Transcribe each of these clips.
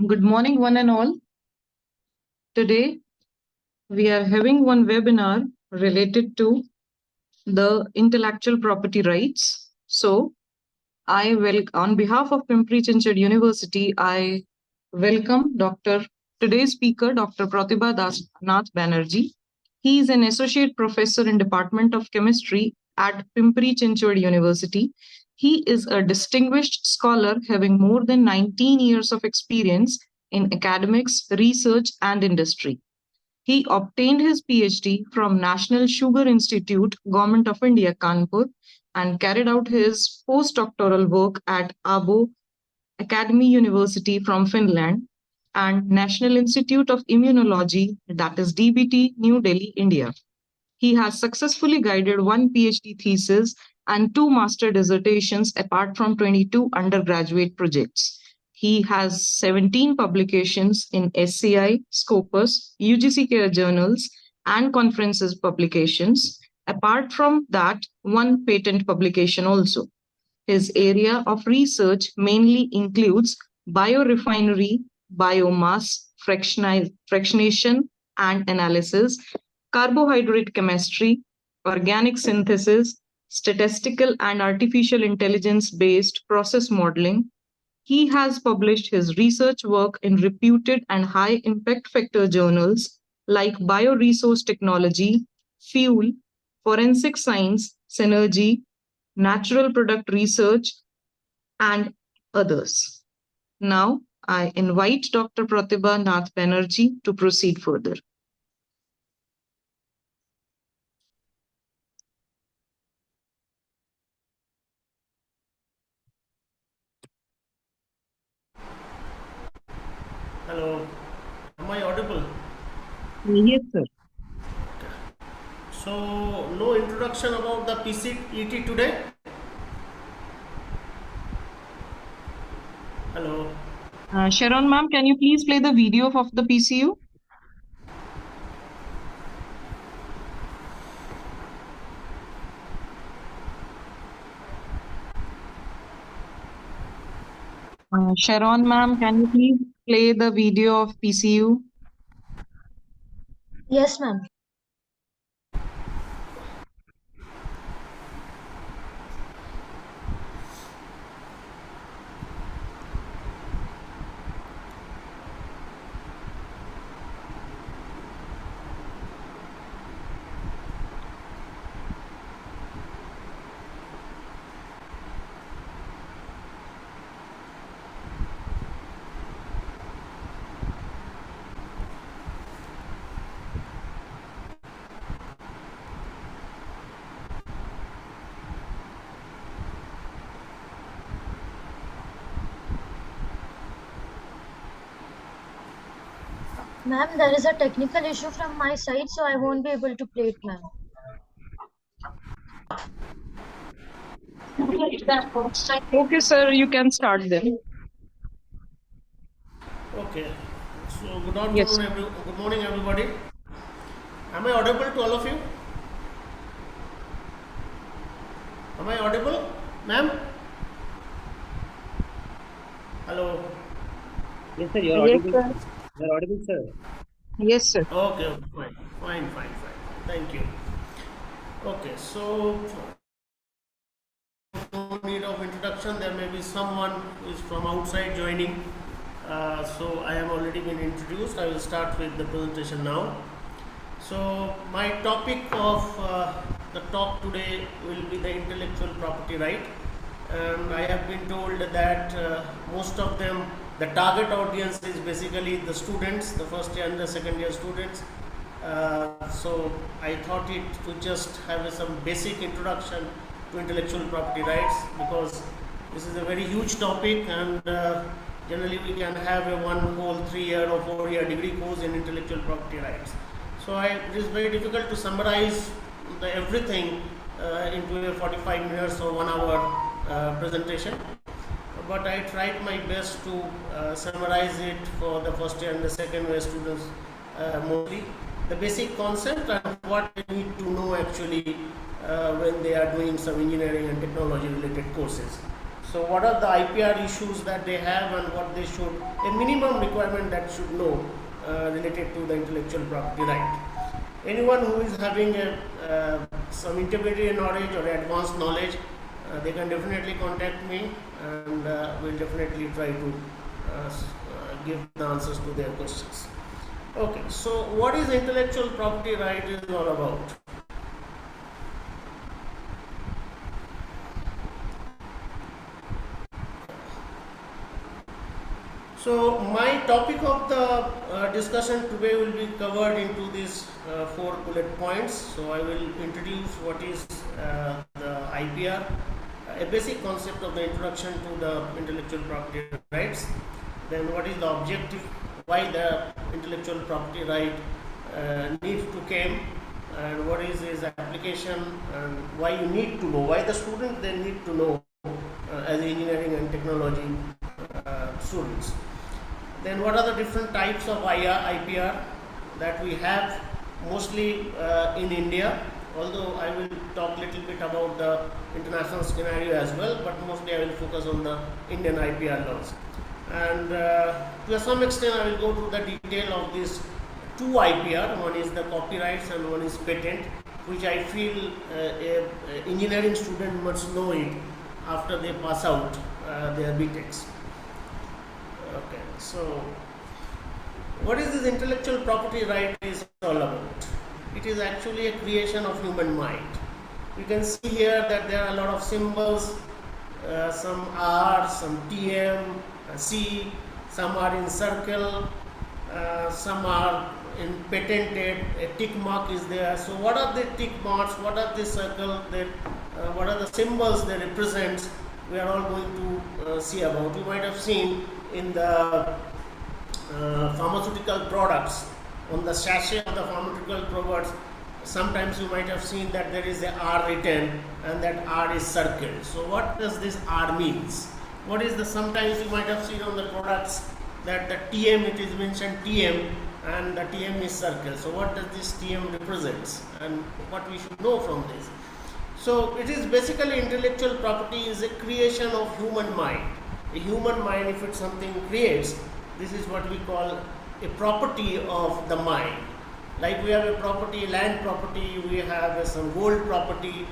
Good morning, one and all. Today, we are having one webinar related to the intellectual property rights. So, I will, on behalf of Pimpri Chinchad University, I welcome today's speaker, Dr. Protibha Nath Banerjee. He is an associate professor in Department of Chemistry at Pimpri Chinchad University. He is a distinguished scholar having more than 19 years of experience in academics, research, and industry. He obtained his PhD from National Sugar Institute, Government of India, Kanpur, and carried out his postdoctoral work at Abo Academy University from Finland and National Institute of Immunology, that is DBT, New Delhi, India. He has successfully guided one PhD thesis and two master dissertations apart from 22 undergraduate projects. He has 17 publications in SCI, Scopus, UGC Care journals, and conferences publications. Apart from that, one patent publication also. His area of research mainly includes biorefinery, biomass fractionation and analysis, carbohydrate chemistry, organic synthesis, statistical and artificial intelligence based process modeling. He has published his research work in reputed and high impact factor journals like Bioresource Technology, Fuel, Forensic Science, Synergy, Natural Product Research, and others. Now, I invite Dr. Protibha Nath Banerjee to proceed further. Hello, am I audible? Yes, sir. So, no introduction about the PCET today? Hello. Sharon ma'am, can you please play the video of the PCU? Sharon ma'am, can you please play the video of PCU? Yes, ma'am. Ma'am, there is a technical issue from my side, so I won't be able to play it, ma'am. Okay, sir, you can start then. Okay. So, Yes. good morning, everybody. Am I audible to all of you? Am I audible, ma'am? Hello. Yes, sir, you're Yes, audible. sir. You're audible, sir. Yes, sir. Okay, fine. Thank you. Okay, so no need of introduction. There may be someone who is from outside joining. So I have already been introduced. I will start with the presentation now. So my topic of the talk today will be the intellectual property right. And I have been told that most of them, the target audience is basically the students, the first year and the second year students. So I thought it to just have some basic introduction to intellectual property rights, because this is a very huge topic, and generally we can have a one whole 3-year or 4-year degree course in intellectual property rights. So it is very difficult to summarize everything into a 45 minutes or 1 hour presentation, but I tried my best to summarize it for the first year and the second year students mostly, the basic concept and what they need to know actually when they are doing some engineering and technology related courses. So what are the IPR issues that they have and what they should, a minimum requirement that should know related to the intellectual property right. Anyone who is having some intermediate knowledge or advanced knowledge, they can definitely contact me, and we'll definitely try to give the answers to their questions. Okay, so what is intellectual property right is all about? So my topic of the discussion today will be covered into these 4 bullet points. So I will introduce what is the IPR, a basic concept of the introduction to the intellectual property rights. Then what is the objective, why the intellectual property right needs to come, and what is its application, and why you need to know, why the student they need to know as engineering and technology students. Then what are the different types of IPR that we have mostly in India, although I will talk a little bit about the international scenario as well, but mostly I will focus on the Indian IPR laws. And to some extent I will go through the detail of these 2 IPR, one is the copyrights and one is patent, which I feel a engineering student must know it after they pass out their BTECs. Okay, so what is this intellectual property right is all about? It is actually a creation of human mind. You can see here that there are a lot of symbols, some R, some TM, C, some are in circle, some are in patented, a tick mark is there. So what are the tick marks, what are the circle, that, what are the symbols they represent, we are all going to see about. You might have seen in the pharmaceutical products, on the sachet of the pharmaceutical products, sometimes you might have seen that there is a R written and that R is circled. So what does this R means? What is the, sometimes you might have seen on the products that the TM, it is mentioned TM, and the TM is circle. So what does this TM represents, and what we should know from this? So it is basically intellectual property is a creation of human mind. A human mind, if it's something creates, this is what we call a property of the mind. Like we have a property, land property, we have some gold property,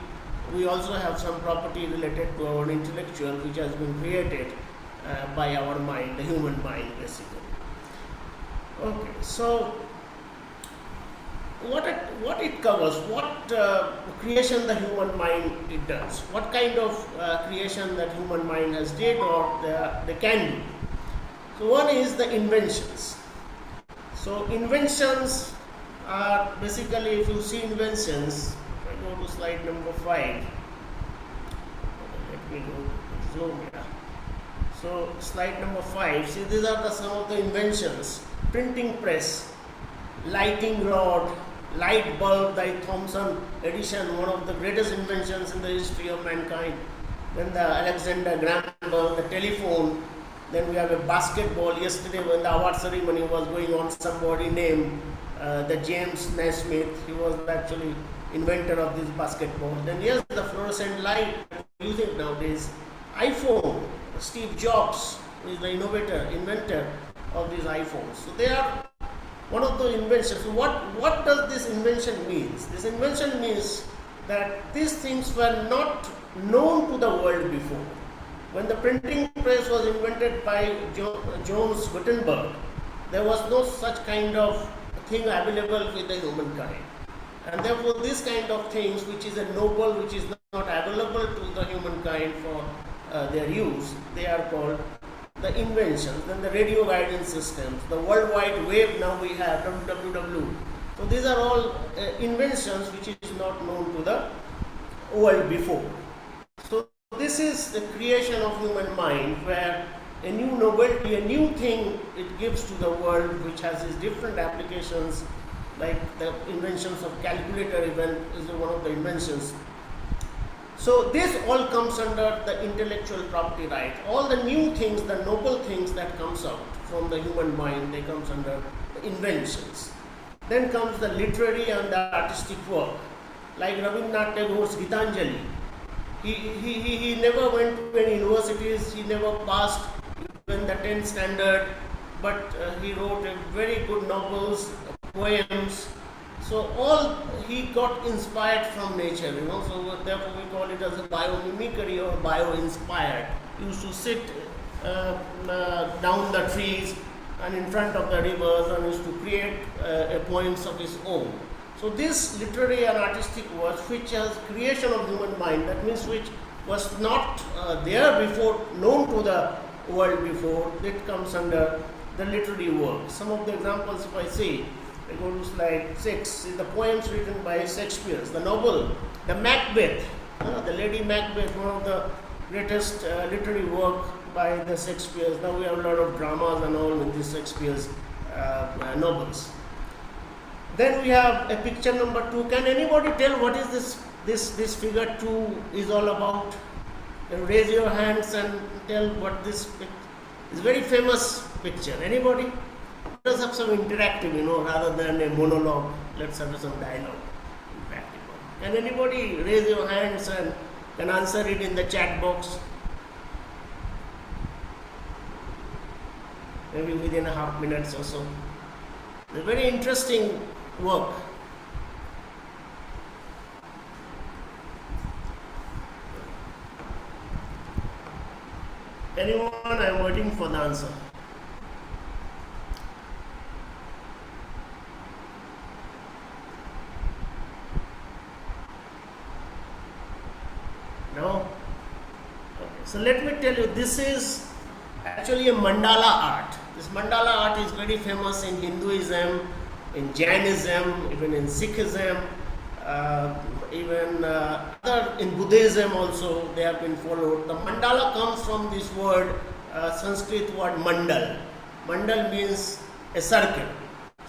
we also have some property related to our intellectual, which has been created by our mind, the human mind basically. Okay, so what it covers, what creation the human mind it does, what kind of creation that human mind has did or they can do. So one is the inventions. So inventions are basically, if you see inventions, if I go to slide number 5, let me go to zoom here. So slide number 5, see these are some of the inventions: printing press, lighting rod, light bulb, the Thomson Edison, one of the greatest inventions in the history of mankind. Then the Alexander Graham Bell, the telephone. Then we have a basketball. Yesterday when the award ceremony was going on, somebody named the James Naismith. He was actually inventor of this basketball. Then yes, the fluorescent light we use it nowadays. iPhone, Steve Jobs is the inventor of these iPhones. So they are one of the inventions. So what does this invention means? This invention means that these things were not known to the world before. When the printing press was invented by Johannes Gutenberg, there was no such kind of thing available with the humankind. And therefore this kind of things, which is a noble, which is not available to the humankind for their use, they are called the inventions. Then the radio guidance systems, the World Wide Web, now we have www. So these are all inventions which is not known to the world before. So this is the creation of human mind, where a new novelty, a new thing it gives to the world, which has its different applications, like the inventions of calculator even is one of the inventions. So this all comes under the intellectual property right. All the new things, the noble things that comes out from the human mind, they comes under the inventions. Then comes the literary and the artistic work, like Rabindranath Tagore's Gitanjali. He never went to any universities, he never passed even the 10th standard, but he wrote very good novels, poems. So all he got inspired from nature, so therefore we call it as a biomimicry or bio-inspired. He used to sit down the trees and in front of the rivers and used to create poems of his own. So this literary and artistic work, which has creation of human mind, that means which was not there before, known to the world before, it comes under the literary work. Some of the examples, if I say, I go to slide 6, is the poems written by Shakespeare, the novel, the Macbeth, the Lady Macbeth, one of the greatest literary work by the Shakespeare's. Now we have a lot of dramas and all in these Shakespeare's novels. Then we have a picture number 2. Can anybody tell what is this figure 2 is all about? Raise your hands and tell what this is. Very famous picture. Anybody? Let us have some interactive, rather than a monologue. Let's have some dialogue. Interactive. Can anybody raise your hands and can answer it in the chat box? Maybe within a half minutes or so. A very interesting work. Anyone? I'm waiting for the answer. No? Okay. So let me tell you, this is actually a mandala art. This mandala art is very famous in Hinduism, in Jainism, even in Sikhism, even in Buddhism also they have been followed. The mandala comes from this word, Sanskrit word mandal. Mandal means a circle.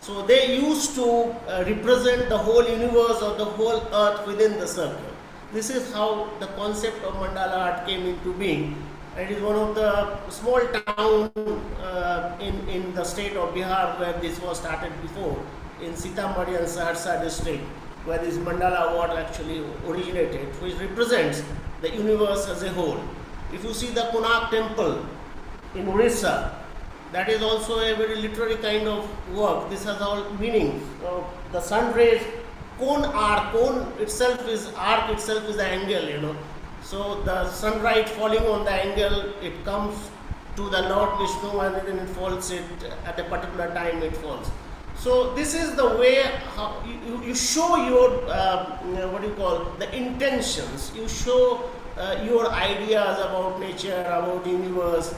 So they used to represent the whole universe or the whole earth within the circle. This is how the concept of mandala art came into being. It is one of the small town in the state of Bihar where this was started before, in Sitamarhi and Saharsa district, where this mandala art actually originated, which represents the universe as a whole. If you see the Konark temple in Orissa, that is also a very literary kind of work. This has all meaning. The sun rays, cone itself is the angle, So the sunlight falling on the angle, it comes to the Lord Vishnu and then it falls at a particular time it falls. So this is the way how you show your the intentions. You show your ideas about nature, about universe.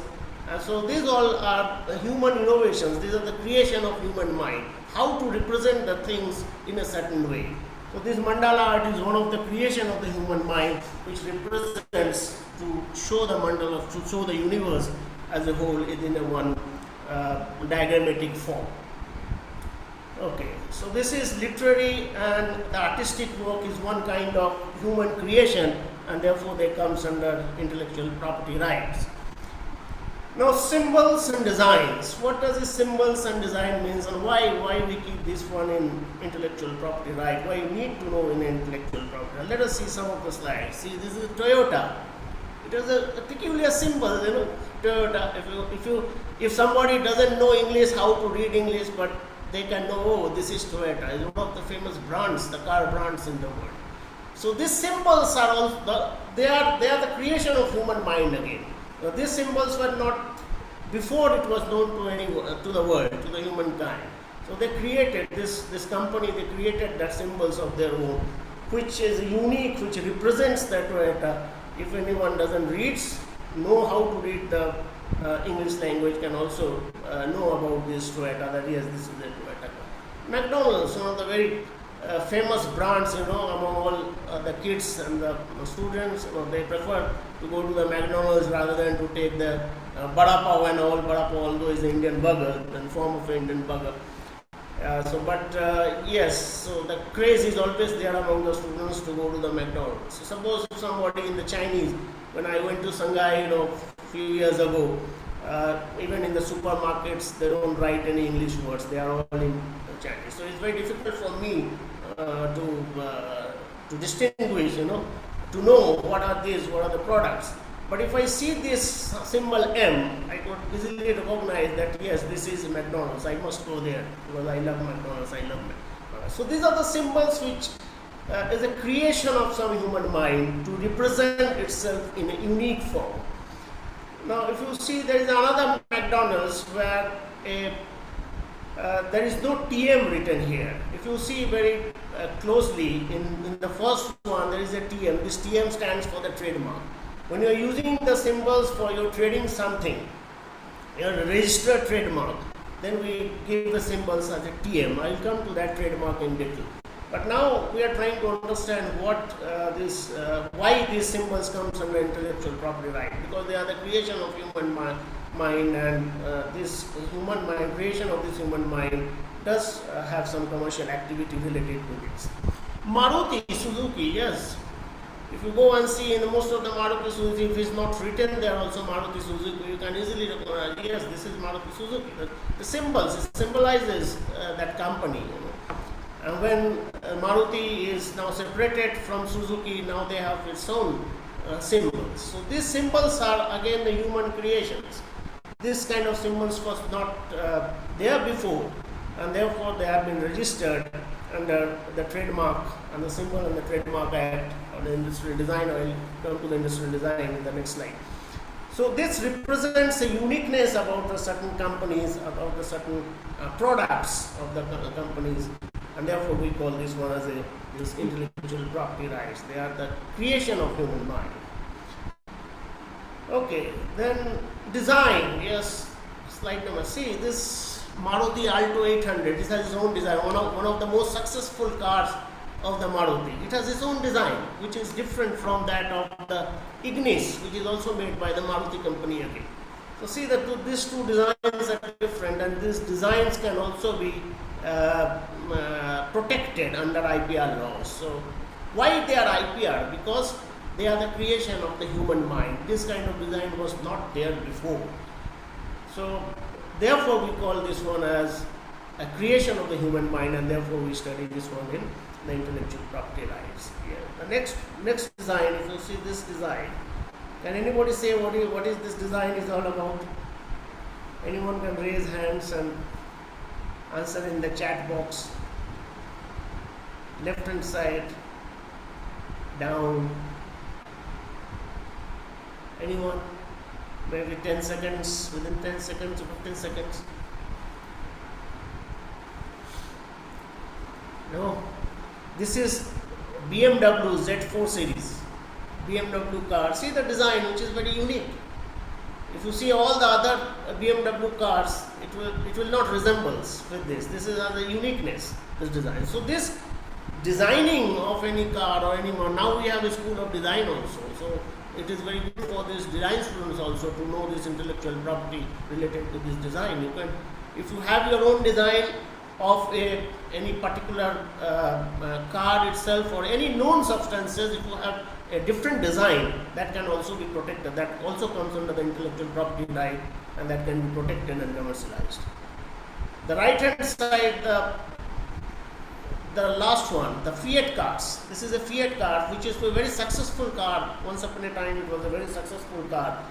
So these all are human innovations. These are the creation of human mind. How to represent the things in a certain way. So this mandala art is one of the creation of the human mind, which represents to show the mandala, to show the universe as a whole in a one diagrammatic form. Okay, so this is literary and the artistic work is one kind of human creation and therefore they comes under intellectual property rights. Now symbols and designs. What does this symbols and design means and why we keep this one in intellectual property right? Why you need to know in intellectual property? Let us see some of the slides. See, this is Toyota. It has a peculiar symbol, Toyota. If somebody doesn't know English, how to read English, but they can know, oh, this is Toyota. It's one of the famous brands, the car brands in the world. So these symbols are all they are the creation of human mind again. Now, these symbols were not before it was known to the world, to the humankind. So they created this company. They created that symbols of their own, which is unique, which represents the Toyota. If anyone doesn't know how to read the English language, can also know about this Toyota. That yes, this is the Toyota. McDonald's, one of the very famous brands, among all the kids and the students, they prefer to go to the McDonald's rather than to take the Bada Pav and all. Bada Pav, although is the Indian burger, in form of an Indian burger. Yes, so the craze is always there among the students to go to the McDonald's. So suppose somebody in the Chinese, when I went to Shanghai, a few years ago, even in the supermarkets, they don't write any English words. They are all in Chinese. So it's very difficult for me to distinguish, to know what are these, what are the products. But if I see this symbol M, I could easily recognize that yes, this is McDonald's. I must go there because I love McDonald's. I love McDonald's. So these are the symbols which is a creation of some human mind to represent itself in a unique form. Now, if you see, there is another McDonald's where there is no TM written here. If you see very closely, in the first one there is a TM. This TM stands for the trademark. When you are using the symbols for your trading something, your registered trademark, then we give the symbols as a TM. I will come to that trademark in detail. But now we are trying to understand why these symbols comes under intellectual property right, because they are the creation of human mind, and this human mind, creation of this human mind does have some commercial activity related to this. Maruti Suzuki, yes. If you go and see in most of the Maruti Suzuki, if it's not written there also Maruti Suzuki, you can easily recognize, yes, this is Maruti Suzuki. The symbols, it symbolizes that company. And when Maruti is now separated from Suzuki, now they have its own symbols. So these symbols are again the human creations. This kind of symbols was not there before, and therefore they have been registered under the trademark and the symbol and the trademark act or the industrial design. I will come to the industrial design in the next slide. So this represents a uniqueness about the certain companies, about the certain products of the companies, and therefore we call this one as this intellectual property rights. They are the creation of human mind. Okay, then design. Yes, slide number C. This Maruti Alto 800. This has its own design. One of the most successful cars of the Maruti. It has its own design, which is different from that of the Ignis, which is also made by the Maruti company again. So see that these two designs are different, and these designs can also be protected under IPR laws. So why they are IPR? Because they are the creation of the human mind. This kind of design was not there before. So therefore we call this one as a creation of the human mind, and therefore we study this one in the intellectual property rights. Yeah. The next design, if you see this design, can anybody say what is this design is all about? Anyone can raise hands and answer in the chat box. Left hand side, down. Anyone? Maybe 10 seconds, within 10 seconds or 15 seconds. No. This is BMW Z4 series. BMW car. See the design, which is very unique. If you see all the other BMW cars, it will not resemble with this. This is another uniqueness, this design. So this designing of any car or any more, now we have a school of design also. So it is very good for these design students also to know this intellectual property related to this design. You can, if you have your own design of any particular car itself or any known substances, if you have a different design, that can also be protected. That also comes under the intellectual property right, and that can be protected and commercialized. The right hand side, the last one, the Fiat cars. This is a Fiat car, which is a very successful car. Once upon a time, it was a very successful car,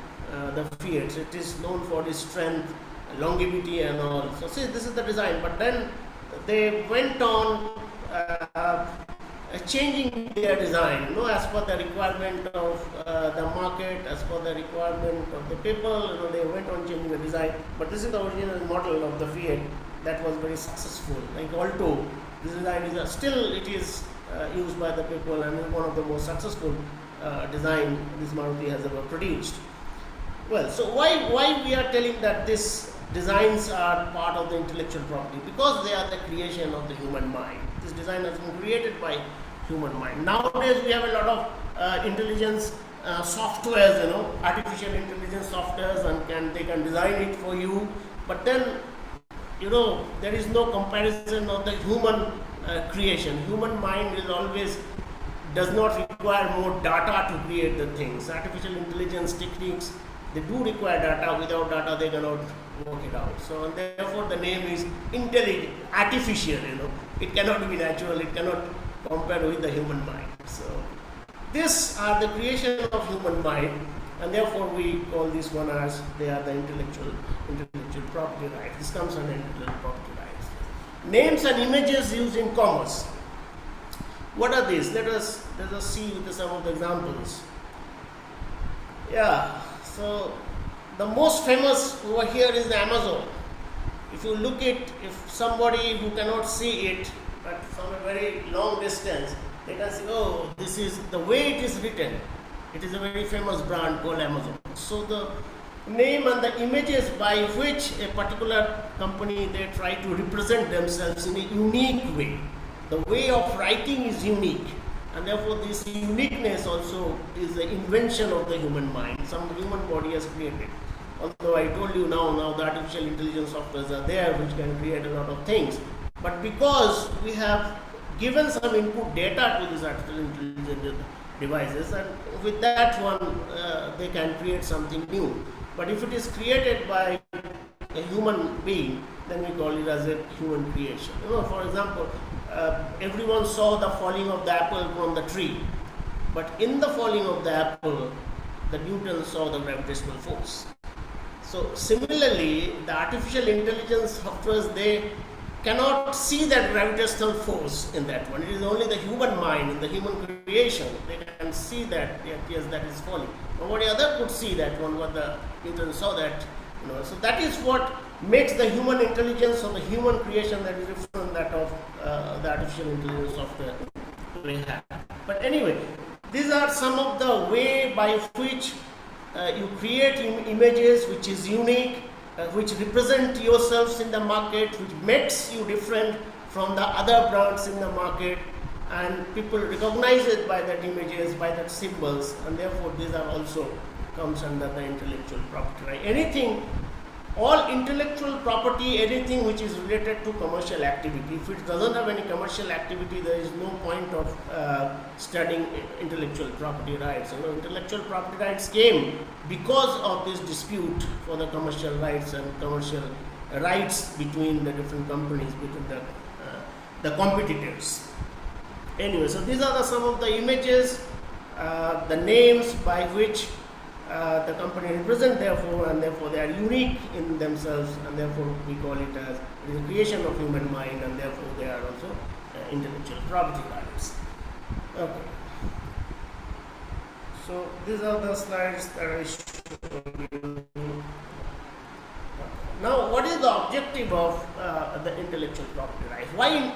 the Fiat. It is known for its strength, longevity and all. So see, this is the design. But then they went on changing their design, as per the requirement of the market, as per the requirement of the people. They went on changing the design. But this is the original model of the Fiat that was very successful. Like Alto, this design is still it is used by the people, and is one of the most successful design this Maruti has ever produced. Well, so why we are telling that these designs are part of the intellectual property? Because they are the creation of the human mind. This design has been created by human mind. Nowadays we have a lot of intelligence softwares, artificial intelligence softwares, and they can design it for you. But then, there is no comparison of the human creation. Human mind does not require more data to create the things. Artificial intelligence techniques, they do require data. Without data, they cannot work it out. So therefore, the name is intelligent, artificial. It cannot be natural. It cannot compare with the human mind. So These are the creation of human mind, and therefore we call this one as they are the intellectual property rights. This comes under intellectual property rights. Names and images used in commerce. What are these? Let us see with some of the examples. Yeah, so the most famous over here is the Amazon. If you look at, if somebody who cannot see it, but from a very long distance, they can see, oh, this is the way it is written. It is a very famous brand called Amazon. So the name and the images by which a particular company, they try to represent themselves in a unique way. The way of writing is unique, and therefore this uniqueness also is the invention of the human mind. Some human body has created. Although I told you now the artificial intelligence softwares are there which can create a lot of things. But because we have given some input data to these artificial intelligence devices, and with that one they can create something new. But if it is created by a human being, then we call it as a human creation. For example, everyone saw the falling of the apple from the tree, but in the falling of the apple, the Newton saw the gravitational force. So similarly, the artificial intelligence softwares, they cannot see that gravitational force in that one. It is only the human mind, in the human creation, they can see that, yes, that is falling. Nobody other could see that one, what the Newton saw that. So that is what makes the human intelligence or the human creation that is different from that of the artificial intelligence software we have. But anyway, these are some of the way by which you create images which is unique, which represent yourselves in the market, which makes you different from the other brands in the market, and people recognize it by that images, by that symbols, and therefore these are also comes under the intellectual property right. Anything, all intellectual property, anything which is related to commercial activity, if it doesn't have any commercial activity, there is no point of studying intellectual property rights. Intellectual property rights came because of this dispute for the commercial rights and commercial rights between the different companies, between the competitors. Anyway, so these are some of the images, the names by which the company represent, therefore, and therefore they are unique in themselves, and therefore we call it as the creation of human mind, and therefore they are also intellectual property rights. Okay. So these are the slides that I showed you. Now, what is the objective of the intellectual property rights? Why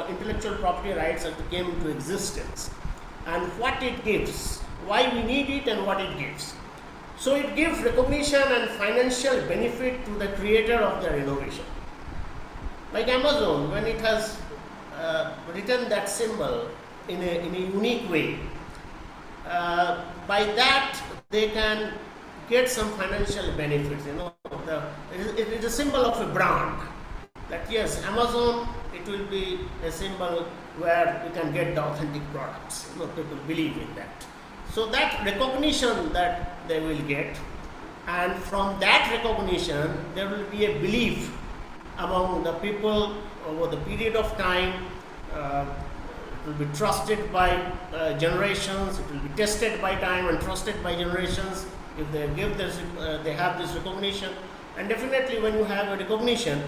intellectual property rights came into existence, and what it gives? Why we need it and what it gives. So it gives recognition and financial benefit to the creator of their innovation. Like Amazon, when it has written that symbol in a unique way, by that they can get some financial benefits. It is a symbol of a brand. That yes, Amazon, it will be a symbol where we can get the authentic products. People believe in that. So that recognition that they will get, and from that recognition there will be a belief among the people over the period of time. It will be trusted by generations, it will be tested by time and trusted by generations if they give this, they have this recognition. And definitely when you have a recognition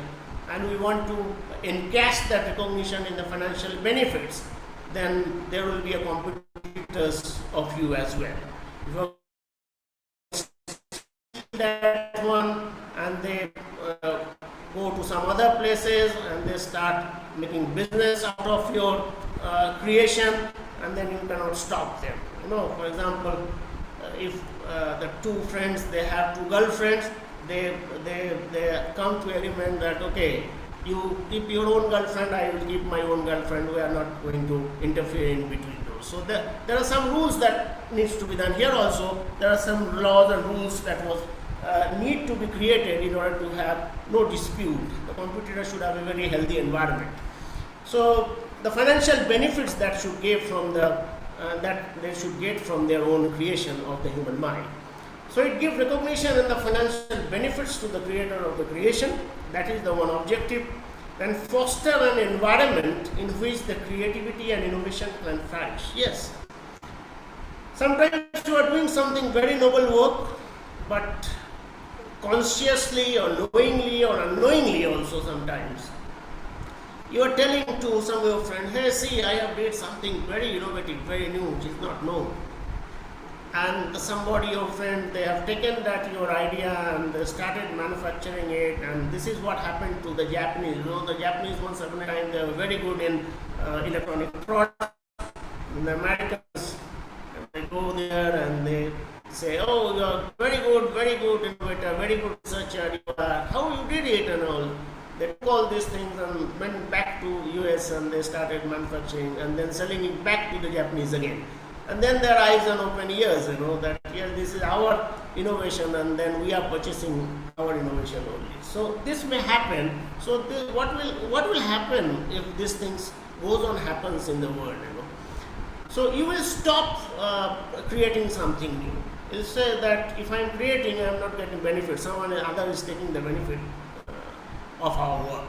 and we want to encash that recognition in the financial benefits, then there will be a competitors of you as well. If you that one and they go to some other places and they start making business out of your creation, and then you cannot stop them. For example, if the two friends, they have two girlfriends, they come to agreement that okay, you keep your own girlfriend, I will keep my own girlfriend, we are not going to interfere in between those. So there are some rules that needs to be done. Here also there are some laws and rules that was need to be created in order to have no dispute. The competitor should have a very healthy environment. So the financial benefits that should get from that they should get from their own creation of the human mind. So it gives recognition and the financial benefits to the creator of the creation. That is the one objective. And foster an environment in which the creativity and innovation can flourish. Yes, Sometimes you are doing something very noble work, but consciously or knowingly or unknowingly also sometimes, you are telling to some of your friends, hey, see, I have did something very innovative, very new, which is not known. And somebody, your friend, they have taken that your idea and they started manufacturing it, and this is what happened to the Japanese. The Japanese once upon a time, they were very good in electronic products. The Americans, they go there and they say, oh, you are very good innovator, very good researcher, you are, how you did it and all. They took all these things and went back to US and they started manufacturing and then selling it back to the Japanese again. And then their eyes are open ears, that yes, this is our innovation, and then we are purchasing our innovation only. So this may happen. So what will happen if these things goes on happens in the world? So you will stop creating something new. You'll say that if I'm creating, I'm not getting benefit. Someone other is taking the benefit of our work.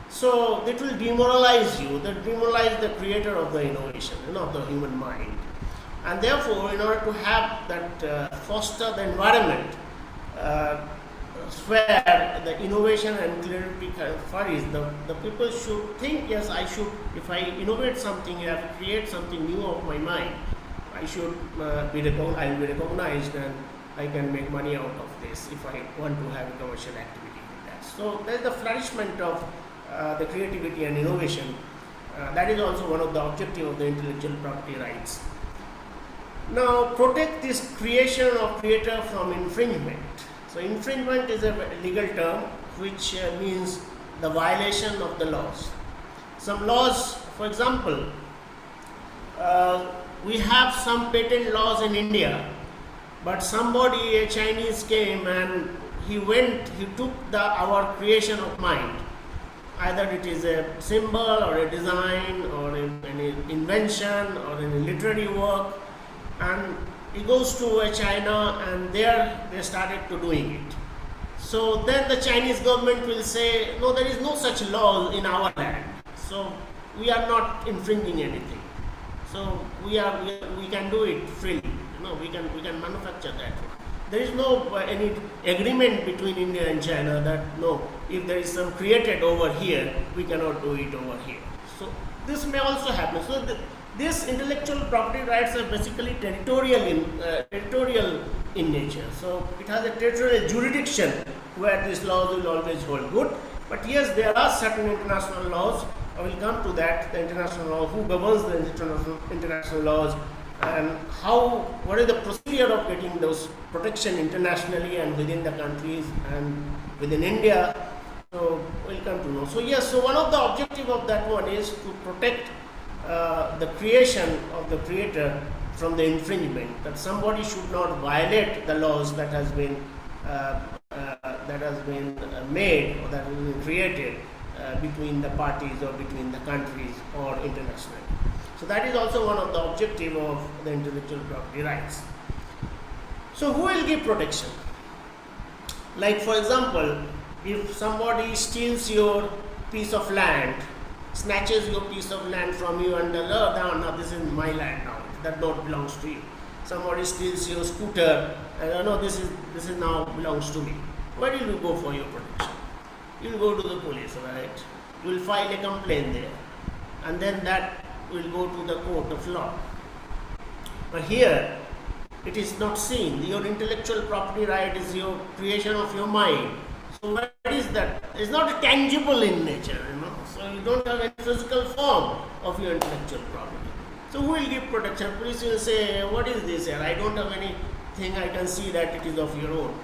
So it will demoralize you. That demoralize the creator of the innovation, of the human mind. And therefore, in order to have that foster the environment where the innovation and creativity flourish, the people should think, yes, I should, if I innovate something, I have to create something new of my mind, I should I will be recognized and I can make money out of this if I want to have a commercial activity with that. So there is the flourishment of the creativity and innovation. That is also one of the objectives of the intellectual property rights. Now, protect this creation of creator from infringement. So, infringement is a legal term which means the violation of the laws. Some laws, for example, we have some patent laws in India, but somebody, a Chinese, came and he took our creation of mind. Either it is a symbol or a design or an invention or a literary work, and he goes to China and there they started to doing it. So then the Chinese government will say, no, there is no such law in our land. So we are not infringing anything. So we can do it freely. We can manufacture that. There is no any agreement between India and China that no, if there is some created over here, we cannot do it over here. So this may also happen. So these intellectual property rights are basically territorial in nature. So it has a territorial jurisdiction where these laws will always hold good. But yes, there are certain international laws. I will come to that. The international law, who governs the international laws, and what is the procedure of getting those protection internationally and within the countries and within India. So we'll come to know. So yes, so one of the objective of that one is to protect the creation of the creator from the infringement, that somebody should not violate the laws that has been made or that has been created between the parties or between the countries or internationally. So that is also one of the objective of the intellectual property rights. So who will give protection? Like for example, if somebody steals your piece of land, snatches your piece of land from you and now this is my land now, that not belongs to you. Somebody steals your scooter and this is now belongs to me. Where will you go for your protection? You will go to the police, right? You will file a complaint there, and then that will go to the court of law. But here it is not seen. Your intellectual property right is your creation of your mind. So what is that? It's not tangible in nature, So you don't have any physical form of your intellectual property. So who will give protection? Police will say, what is this here? I don't have anything I can see that it is of your own.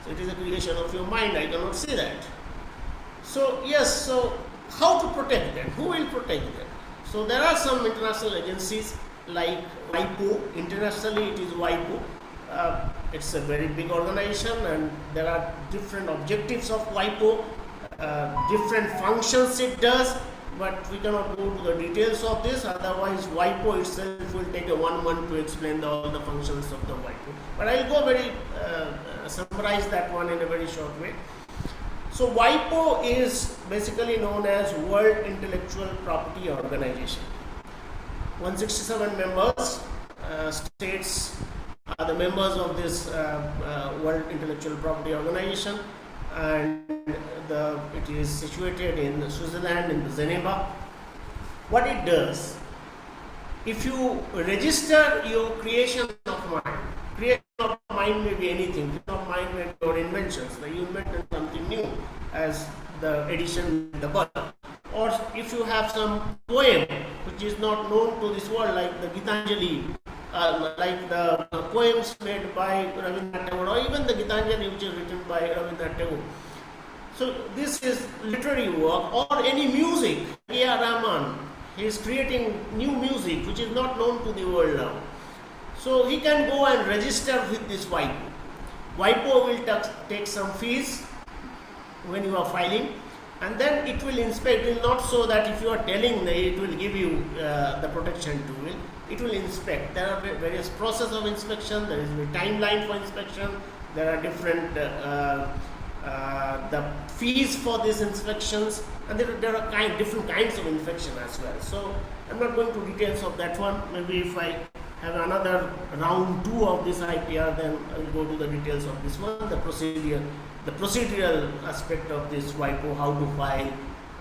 So it is a creation of your mind. I cannot see that. So yes, so how to protect them? Who will protect them? So there are some international agencies like WIPO. Internationally it is WIPO. It's a very big organization and there are different objectives of WIPO, different functions it does, but we cannot go to the details of this, otherwise WIPO itself will take 1 month to explain all the functions of the WIPO. But I will go summarize that one in a very short way. So WIPO is basically known as World Intellectual Property Organization. 167 members, states are the members of this World Intellectual Property Organization, and it is situated in Switzerland, in Geneva. What it does, if you register your creation of mind, creation of mind may be anything, creation of mind may be your inventions, like you invented something new as the addition, the birth, or if you have some poem which is not known to this world, like the Gitanjali, like the poems made by Rabindranath Tagore, or even the Gitanjali which is written by Rabindranath Tagore. So this is literary work, or any music. A.R. Rahman, he is creating new music which is not known to the world now. So he can go and register with this WIPO. WIPO will take some fees when you are filing, and then it will inspect. It will not so that if you are telling it will give you the protection tool. It will inspect. There are various process of inspection. There is a timeline for inspection. There are different the fees for these inspections, and there are different kinds of inspection as well. So I'm not going to details of that one. Maybe if I have another round 2 of this IPR, then I will go to the details of this one, the procedural aspect of this WIPO, how to file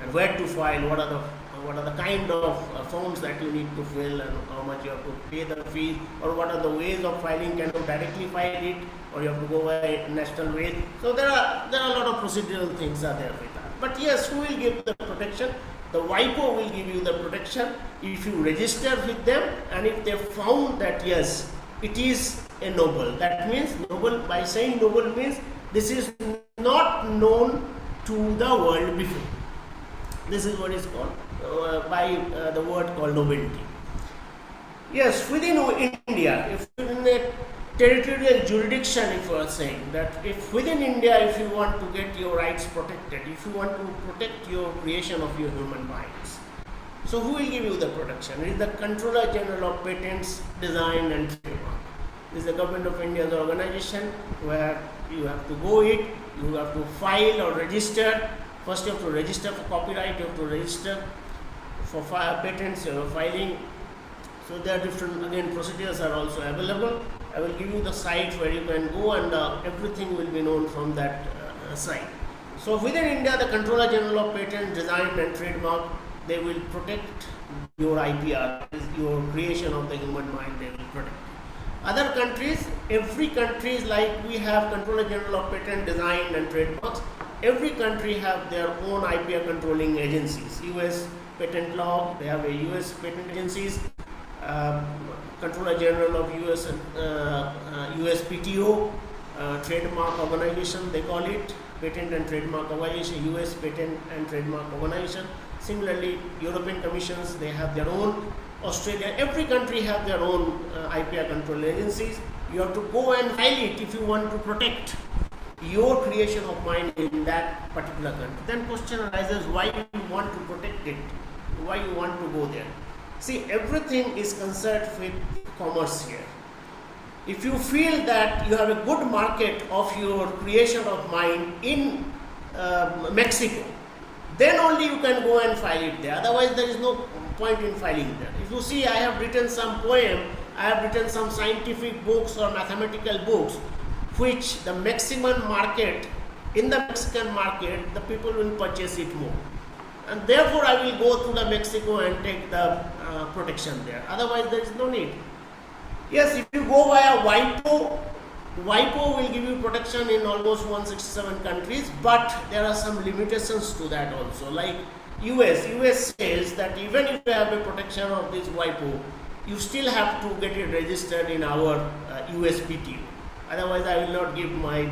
and where to file, what are the kind of forms that you need to fill, and how much you have to pay the fee, or what are the ways of filing. Can you directly file it, or you have to go by national ways? So there are a lot of procedural things are there with that. But yes, who will give the protection? The WIPO will give you the protection if you register with them, and if they found that yes, it is a noble. That means noble, by saying noble means this is not known to the world before. This is what is called by the word called nobility. Yes, within India, if within a territorial jurisdiction, if you are saying that if within India, if you want to get your rights protected, if you want to protect your creation of your human minds, so who will give you the protection? It is the Controller General of Patents, Design and Trademark. This is the Government of India's organization where you have to go it, you have to file or register. First you have to register for copyright, you have to register for patents, filing. So there are different, again, procedures are also available. I will give you the site where you can go, and everything will be known from that site. So within India, the Controller General of Patent, Design and Trademark, they will protect your IPR, your creation of the human mind, they will protect. Other countries, every country is like we have Controller General of Patent, Design and Trademarks. Every country have their own IPR controlling agencies. US Patent Law, they have a US patent agencies. Controller General of US USPTO, Trademark Organization, they call it, Patent and Trademark Organization, US Patent and Trademark Organization. Similarly, European Commissions, they have their own. Australia, every country have their own IPR control agencies. You have to go and file it if you want to protect your creation of mind in that particular country. Then question arises, why you want to protect it? Why you want to go there? See, everything is concerned with commerce here. If you feel that you have a good market of your creation of mind in Mexico, then only you can go and file it there. Otherwise, there is no point in filing there. If you see, I have written some poem, I have written some scientific books or mathematical books, which the maximum market, in the Mexican market, the people will purchase it more. And therefore, I will go to the Mexico and take the protection there. Otherwise, there is no need. Yes, if you go via WIPO, WIPO will give you protection in almost 167 countries, but there are some limitations to that also. Like US says that even if you have a protection of this WIPO, you still have to get it registered in our USPTO. Otherwise, I will not give my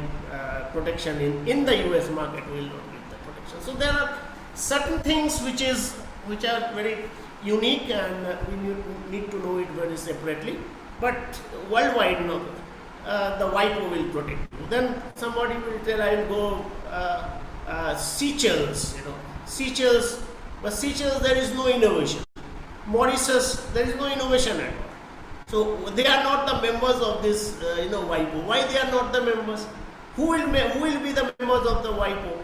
protection in the US market. We will not give the protection. So there are certain things which are very unique, and we need to know it very separately. But worldwide, no, the WIPO will protect you. Then somebody will tell, I will go Seychelles, Seychelles, but Seychelles there is no innovation. Mauritius, there is no innovation at all. So they are not the members of this, WIPO. Why they are not the members? Who will be the members of the WIPO?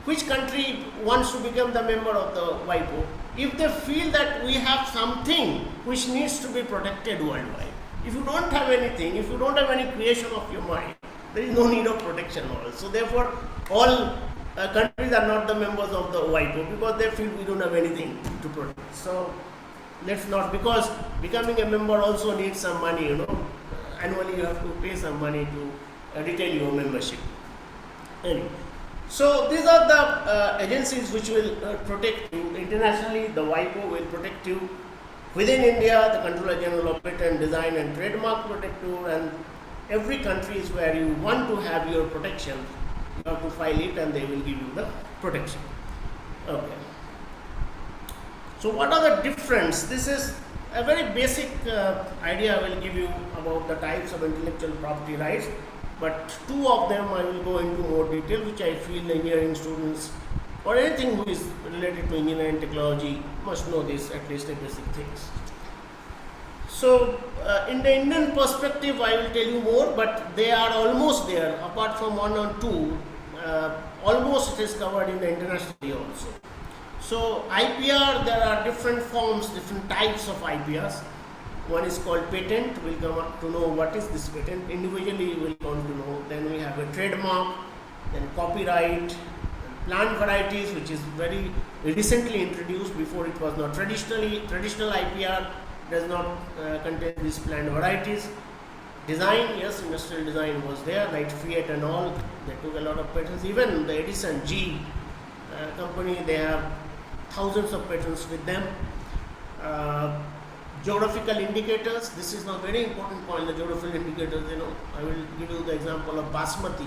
Which country wants to become the member of the WIPO? If they feel that we have something which needs to be protected worldwide, If you don't have anything, if you don't have any creation of your mind, there is no need of protection laws. So therefore, all countries are not the members of the WIPO because they feel we don't have anything to protect. So let's not, because becoming a member also needs some money, annually you have to pay some money to retain your membership. Anyway, so these are the agencies which will protect you. Internationally, the WIPO will protect you. Within India, the Controller General of Patent, Design and Trademark protect you, and every country is where you want to have your protection, you have to file it and they will give you the protection. Okay. So what are the difference? This is a very basic idea I will give you about the types of intellectual property rights, but two of them I will go into more detail, which I feel engineering students or anything who is related to engineering technology must know this, at least the basic things. So in the Indian perspective, I will tell you more, but they are almost there. Apart from one or two, almost it is covered in the internationally also. So IPR, there are different forms, different types of IPRs. One is called patent. We'll come up to know what is this patent. Individually, we'll come to know. Then we have a trademark, then copyright, plant varieties, which is very recently introduced. Before it was not. Traditional IPR does not contain these plant varieties. Design, yes, industrial design was there, like Fiat and all. They took a lot of patents. Even the Edison G company, they have thousands of patents with them. Geographical indicators, this is a very important point. The geographical indicators, I will give you the example of basmati.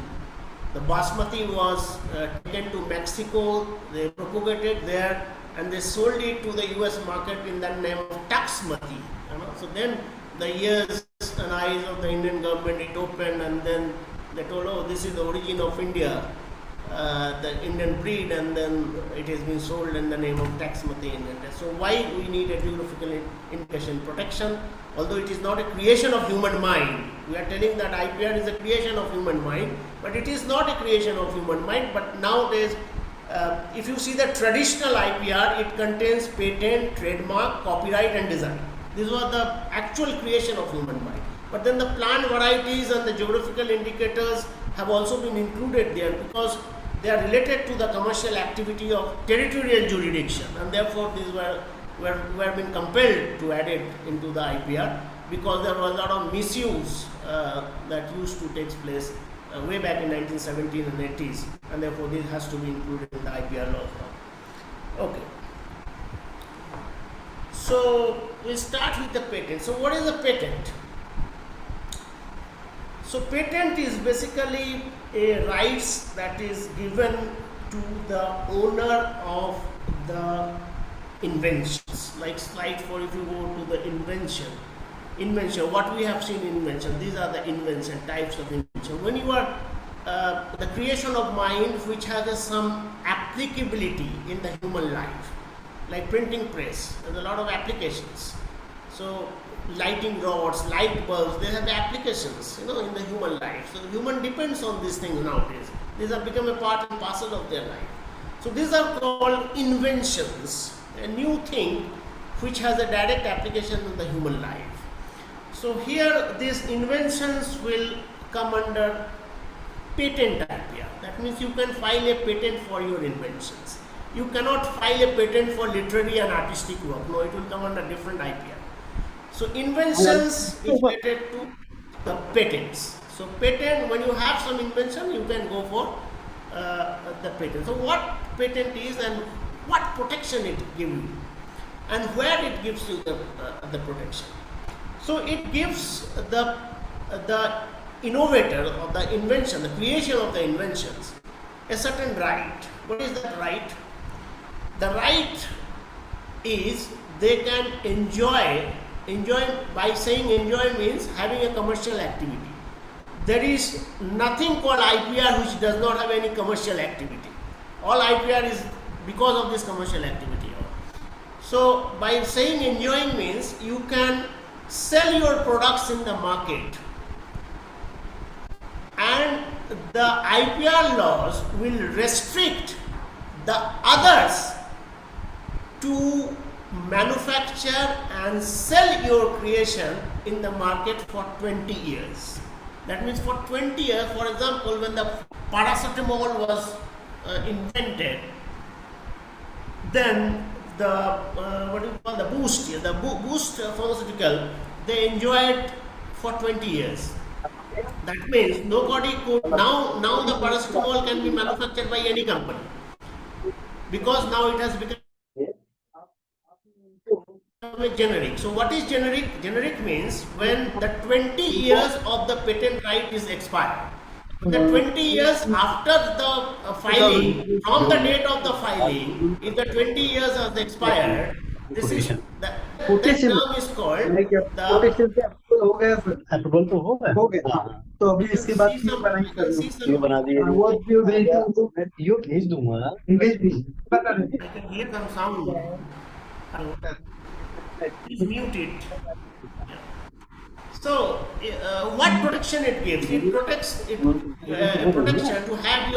The basmati was taken to Mexico, they propagated there, and they sold it to the US market in the name of taxmati. So then the ears and eyes of the Indian government, it opened, and then they told, oh, this is the origin of India, the Indian breed, and then it has been sold in the name of taxmati in India. So why we need a geographical indication protection? Although it is not a creation of human mind, we are telling that IPR is a creation of human mind, but it is not a creation of human mind. But nowadays, if you see the traditional IPR, it contains patent, trademark, copyright and design. These were the actual creation of human mind. But then the plant varieties and the geographical indicators have also been included there because they are related to the commercial activity of territorial jurisdiction, and therefore these were been compelled to add it into the IPR because there was a lot of misuse that used to take place way back in 1917 and 80s, and therefore this has to be included in the IPR laws now. Okay. So we'll start with the patent. So what is a patent? So patent is basically a rights that is given to the owner of the inventions. Like slide 4, if you go to the invention, what we have seen in invention, these are the invention, types of invention. When you are the creation of mind which has some applicability in the human life, like printing press, there's a lot of applications. So lighting rods, light bulbs, they have the applications, in the human life. So the human depends on these things nowadays. These have become a part and parcel of their life. So these are called inventions, a new thing which has a direct application in the human life. So here these inventions will come under patent IPR. That means you can file a patent for your inventions. You cannot file a patent for literary and artistic work. No, it will come under different IPR. So inventions is related to the patents. So patent, when you have some invention, you can go for the patent. So what patent is and what protection it gives you and where it gives you the protection. So it gives the innovator of the invention, the creation of the inventions, a certain right. What is that right? The right is they can enjoy, by saying enjoy means having a commercial activity. There is nothing called IPR which does not have any commercial activity. All IPR is because of this commercial activity. So by saying enjoying means you can sell your products in the market, and the IPR laws will restrict the others to manufacture and sell your creation in the market for 20 years. That means for 20 years, for example, when the paracetamol was invented, then the what do you call the boost, the boost pharmaceutical, they enjoyed for 20 years. That means nobody could now the paracetamol can be manufactured by any company, because now it has become a generic. So what is generic? Generic means when the 20 years of the patent right is expired. The 20 years after the filing, from the date of the filing, if the 20 years has expired, this is that term is called the हो गया sir, approval तो हो गया हाँ, तो अभी इसके बाद क्यों बनाई कर रहे हो? ये बना दिए वो क्यों भेज दूँ? मैं यो भेज दूंगा, भेज दी बता रहे I can hear some sound. Please mute it. So, what protection it gives? It protects protection to have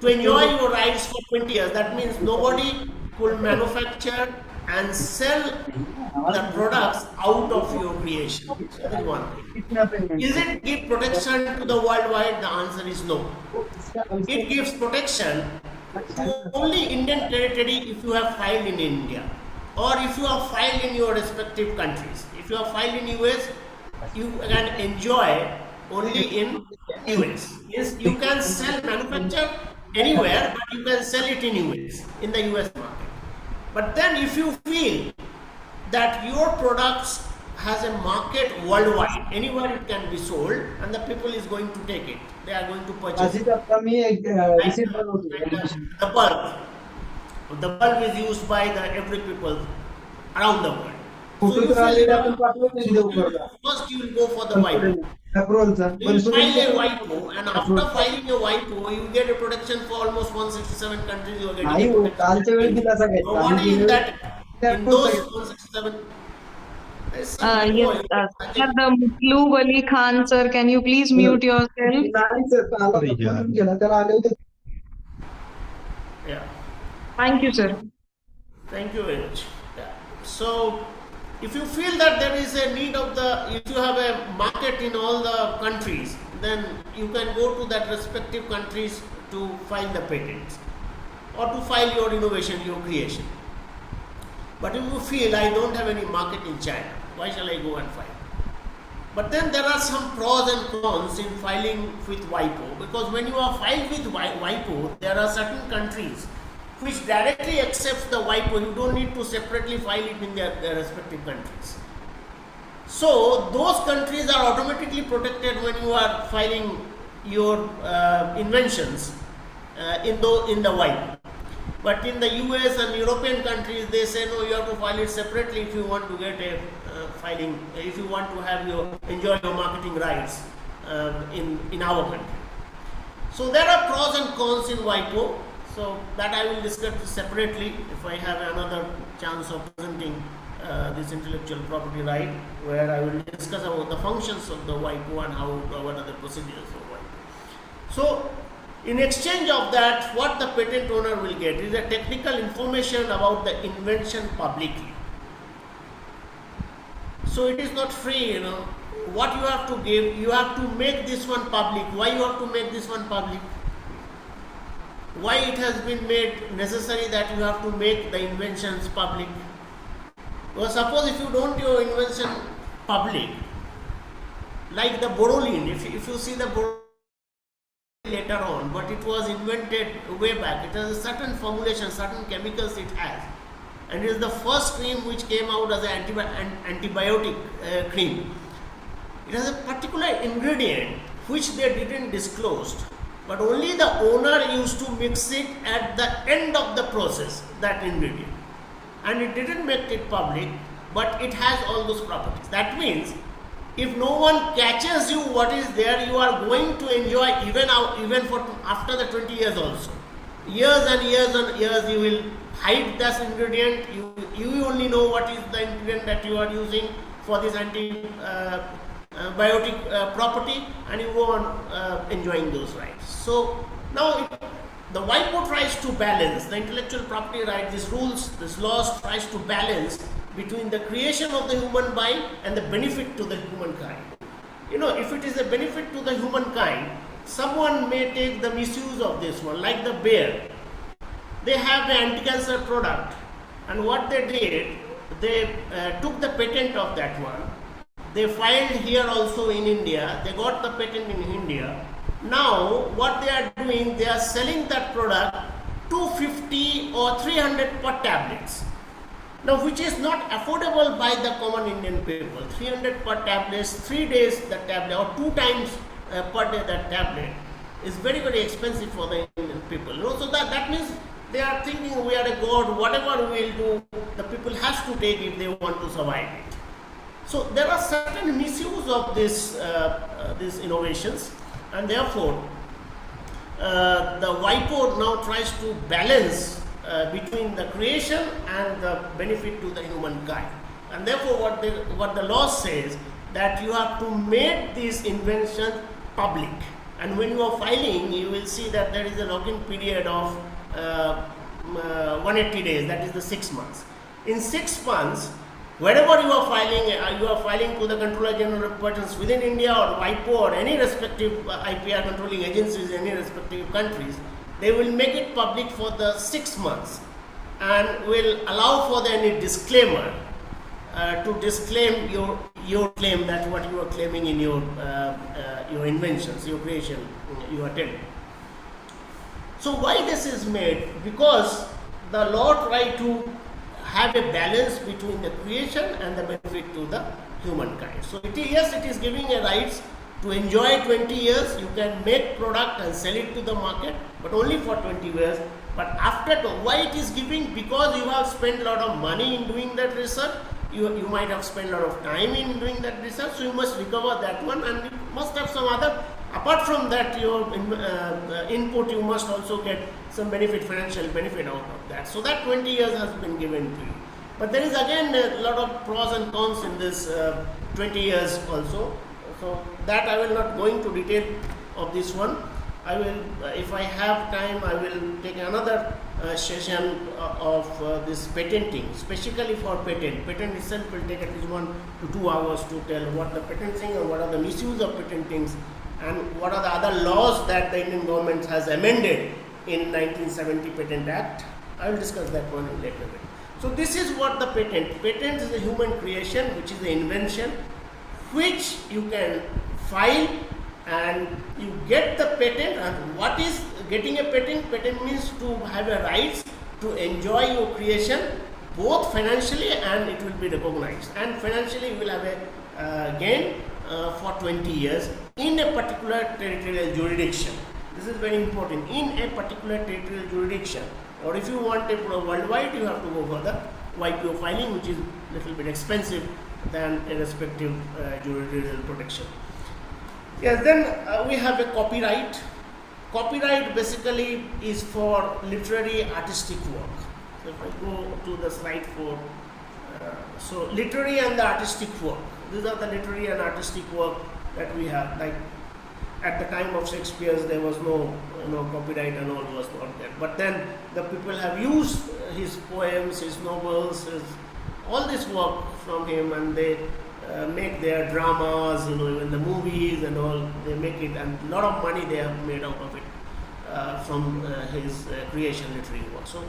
to enjoy your rights for 20 years. That means nobody could manufacture and sell the products out of your creation. So that is one thing. Is it give protection to the worldwide? The answer is no. It gives protection to only Indian territory if you have filed in India, or if you have filed in your respective countries. If you have filed in US, you can enjoy only in US. Yes, you can sell, manufacture anywhere, but you can sell it in US, in the US market. But then if you feel that your products has a market worldwide, anywhere it can be sold, and the people is going to take it, they are going to purchase it. Like the bulb. The bulb is used by every people around the world. So you first you will go for the WIPO. You will file a WIPO, and after filing a WIPO, you get a protection for almost 167 countries. You are getting a protection. So what is that in those 167? Yes, sir, the Mutlu Ali Khan, sir, can you please mute yourself? Yeah. Thank you, sir. Thank you very much. Yeah. So, if you feel that there is a need of if you have a market in all the countries, then you can go to that respective countries to file the patents, or to file your innovation, your creation. But if you feel I don't have any market in China, why shall I go and file? But then there are some pros and cons in filing with WIPO, because when you are filed with WIPO, there are certain countries which directly accepts the WIPO. You don't need to separately file it in their respective countries. So those countries are automatically protected when you are filing your inventions in the WIPO. But in the US and European countries, they say no, you have to file it separately if you want to get a filing, if you want to have enjoy your marketing rights in our country. So there are pros and cons in WIPO. So that I will discuss separately if I have another chance of presenting this intellectual property right, where I will discuss about the functions of the WIPO and what are the procedures of WIPO. So in exchange of that, what the patent owner will get is a technical information about the invention publicly. So it is not free, What you have to give, you have to make this one public. Why you have to make this one public? Why it has been made necessary that you have to make the inventions public? Well, suppose if you don't your invention public, like the borolene, if you see the borolene later on, but it was invented way back. It has a certain formulation, certain chemicals it has, and it is the first cream which came out as an antibiotic cream. It has a particular ingredient which they didn't disclose, but only the owner used to mix it at the end of the process, that ingredient, and it didn't make it public, but it has all those properties. That means if no one catches you what is there, you are going to enjoy even for after the 20 years also. Years and years and years you will hide this ingredient. You only know what is the ingredient that you are using for this antibiotic property, and you go on enjoying those rights. So now the WIPO tries to balance the intellectual property right, these rules, this laws tries to balance between the creation of the human mind and the benefit to the humankind. If it is a benefit to the humankind, someone may take the misuse of this one, like the bear. They have an anti-cancer product, and what they did, they took the patent of that one. They filed here also in India. They got the patent in India. Now, what they are doing, they are selling that product 250 or 300 per tablets. Now, which is not affordable by the common Indian people. 300 per tablets, 3 days the tablet, or 2 times per day that tablet is very, very expensive for the Indian people. So that means they are thinking we are a god, whatever we will do, the people has to take if they want to survive it. So there are certain misuse of these innovations, and therefore the WIPO now tries to balance between the creation and the benefit to the humankind. And therefore what the law says, that you have to make this invention public, and when you are filing, you will see that there is a login period of 180 days, that is the 6 months. In 6 months, wherever you are filing to the Controller General of Patents within India or WIPO or any respective IPR controlling agencies in any respective countries, they will make it public for the 6 months and will allow for any disclaimer to disclaim your claim, that what you are claiming in your inventions, your creation, you are telling. So why this is made? Because the law try to have a balance between the creation and the benefit to the humankind. So it is giving a rights to enjoy 20 years. You can make product and sell it to the market, but only for 20 years. But after, why it is giving? Because you have spent a lot of money in doing that research. You might have spent a lot of time in doing that research, so you must recover that one, and you must have some other, apart from that your input, you must also get some benefit, financial benefit out of that. So that 20 years has been given to you. But there is again a lot of pros and cons in this 20 years also. So that I will not go into detail of this one. I will, if I have time, I will take another session of this patenting, specifically for patent. Patent itself will take at least 1 to 2 hours to tell what the patenting and what are the misuse of patentings and what are the other laws that the Indian government has amended in 1970 Patent Act. I will discuss that one in later. So this is what the patent. Patent is a human creation, which is the invention, which you can file and you get the patent. And what is getting a patent? Patent means to have a rights to enjoy your creation, both financially and it will be recognized. And financially you will have a gain for 20 years in a particular territorial jurisdiction. This is very important, in a particular territorial jurisdiction. Or if you want it worldwide, you have to go for the WIPO filing, which is a little bit expensive than a respective jurisdictional protection. Yes, then we have a copyright. Copyright basically is for literary artistic work. So if I go to the slide 4, so literary and the artistic work. These are the literary and artistic work that we have. Like at the time of Shakespeare's, there was no copyright and all was not there. But then the people have used his poems, his novels, all this work from him, and they make their dramas, even the movies and all, they make it, and a lot of money they have made out of it from his creation, literary work. So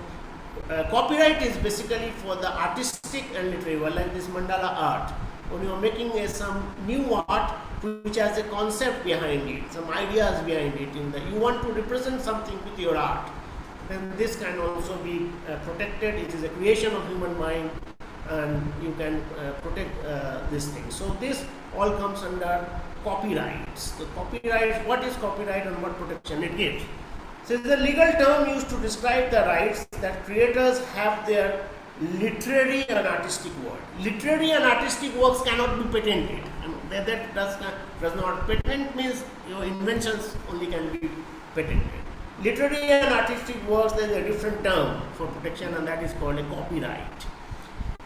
copyright is basically for the artistic and literary work, like this mandala art. When you are making some new art which has a concept behind it, some ideas behind it, you want to represent something with your art, then this can also be protected. It is a creation of human mind, and you can protect this thing. So this all comes under copyrights. The copyright, what is copyright and what protection it gives? So it's a legal term used to describe the rights that creators have their literary and artistic work. Literary and artistic works cannot be patented. That does not. Patent means your inventions only can be patented. Literary and artistic works, there is a different term for protection, and that is called a copyright.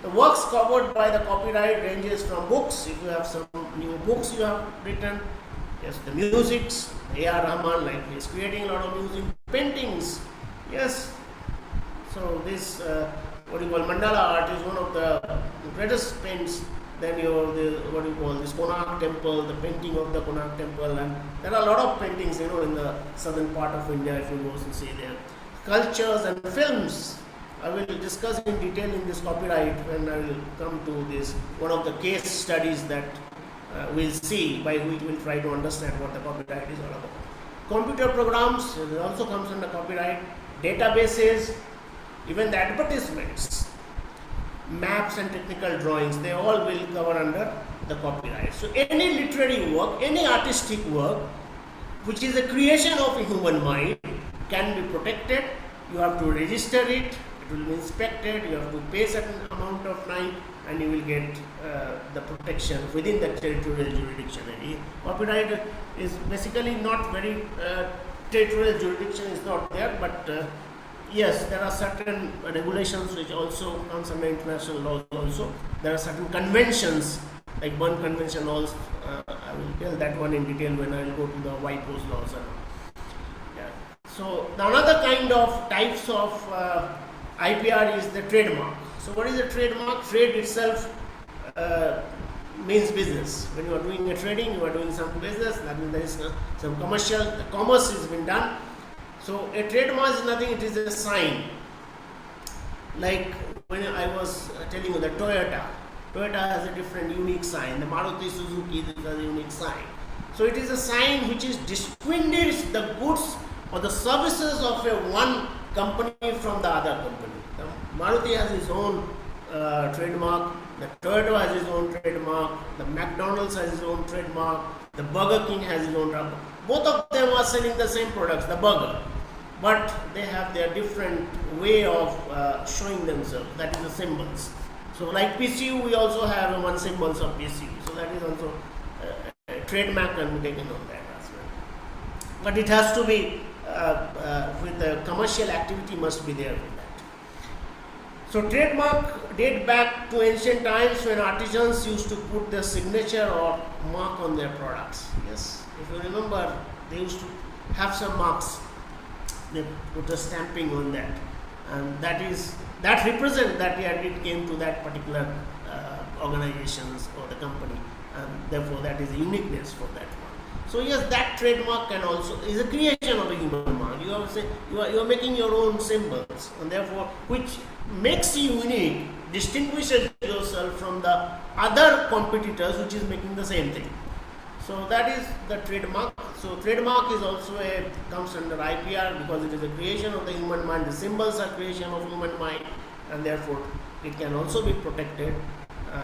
The works covered by the copyright ranges from books. If you have some new books you have written, yes, the musics, A.R. Rahman, like he is creating a lot of music, paintings, yes. So this what you call mandala art is one of the greatest paints. Then what you call this Konark temple, the painting of the Konark temple, and there are a lot of paintings, in the southern part of India if you go and see there. Cultures and films, I will discuss in detail in this copyright when I will come to this, one of the case studies that we'll see, by which we'll try to understand what the copyright is all about. Computer programs, it also comes under copyright. Databases, even the advertisements, maps and technical drawings, they all will cover under the copyright. So any literary work, any artistic work which is a creation of a human mind can be protected. You have to register it, it will be inspected, you have to pay certain amount of time, and you will get the protection within the territorial jurisdiction. Copyright is basically not very, territorial jurisdiction is not there, but yes, there are certain regulations which also comes under international laws also. There are certain conventions, like Bern Convention laws, I will tell that one in detail when I will go to the WIPO's laws. Yeah. So the another kind of types of IPR is the trademark. So what is a trademark? Trade itself means business. When you are doing a trading, you are doing some business, that means there is some commerce has been done. So a trademark is nothing, it is a sign. Like when I was telling you the Toyota has a different unique sign. The Maruti Suzuki has a unique sign. So it is a sign which is distinguishes the goods or the services of a one company from the other company. The Maruti has its own trademark, the Toyota has its own trademark, the McDonald's has its own trademark, the Burger King has its own trademark. Both of them are selling the same products, the burger, but they have their different way of showing themselves, that is the symbols. So like PCU, we also have one symbols of PCU, so that is also a trademark can be taken on that as well. But it has to be with the commercial activity must be there with that. So trademark date back to ancient times when artisans used to put their signature or mark on their products. Yes, if you remember, they used to have some marks. They put a stamping on that, and that represents that it came to that particular organizations or the company, and therefore that is a uniqueness for that one. So yes, that trademark can also is a creation of a human mind. You have to say you are making your own symbols, and therefore which makes you unique, distinguishes yourself from the other competitors which is making the same thing. So that is the trademark. So trademark is also comes under IPR because it is a creation of the human mind. The symbols are creation of human mind, and therefore it can also be protected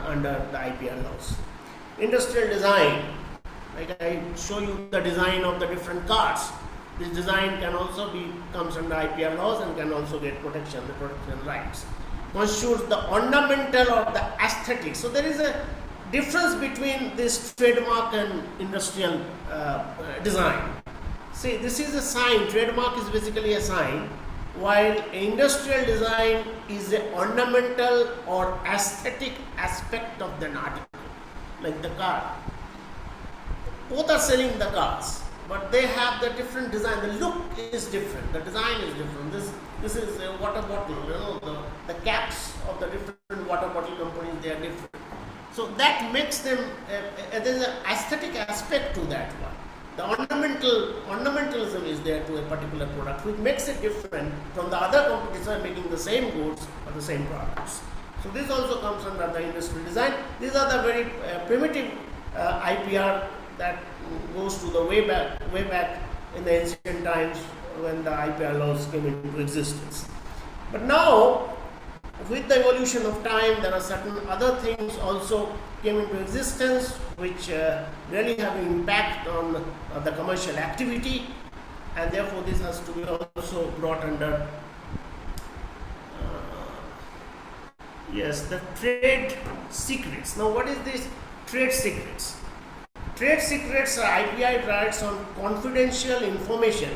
under the IPR laws. Industrial design, like I show you the design of the different cars. This design can also comes under IPR laws and can also get the protection rights. Constitutes the ornamental or the aesthetic. So there is a difference between this trademark and industrial design. See, this is a sign. Trademark is basically a sign, while industrial design is an ornamental or aesthetic aspect of the article, like the car. Both are selling the cars, but they have the different design. The look is different. The design is different. This is a water bottle. The caps of the different water bottle companies, they are different. So that makes them, there is an aesthetic aspect to that one. The ornamentalism is there to a particular product, which makes it different from the other competitors making the same goods or the same products. So this also comes under the industrial design. These are the very primitive IPR that goes to the way back in the ancient times when the IPR laws came into existence. But now, with the evolution of time, there are certain other things also came into existence which really have an impact on the commercial activity, and therefore this has to be also brought under the trade secrets. Now what is this trade secrets? Trade secrets are IPR rights on confidential information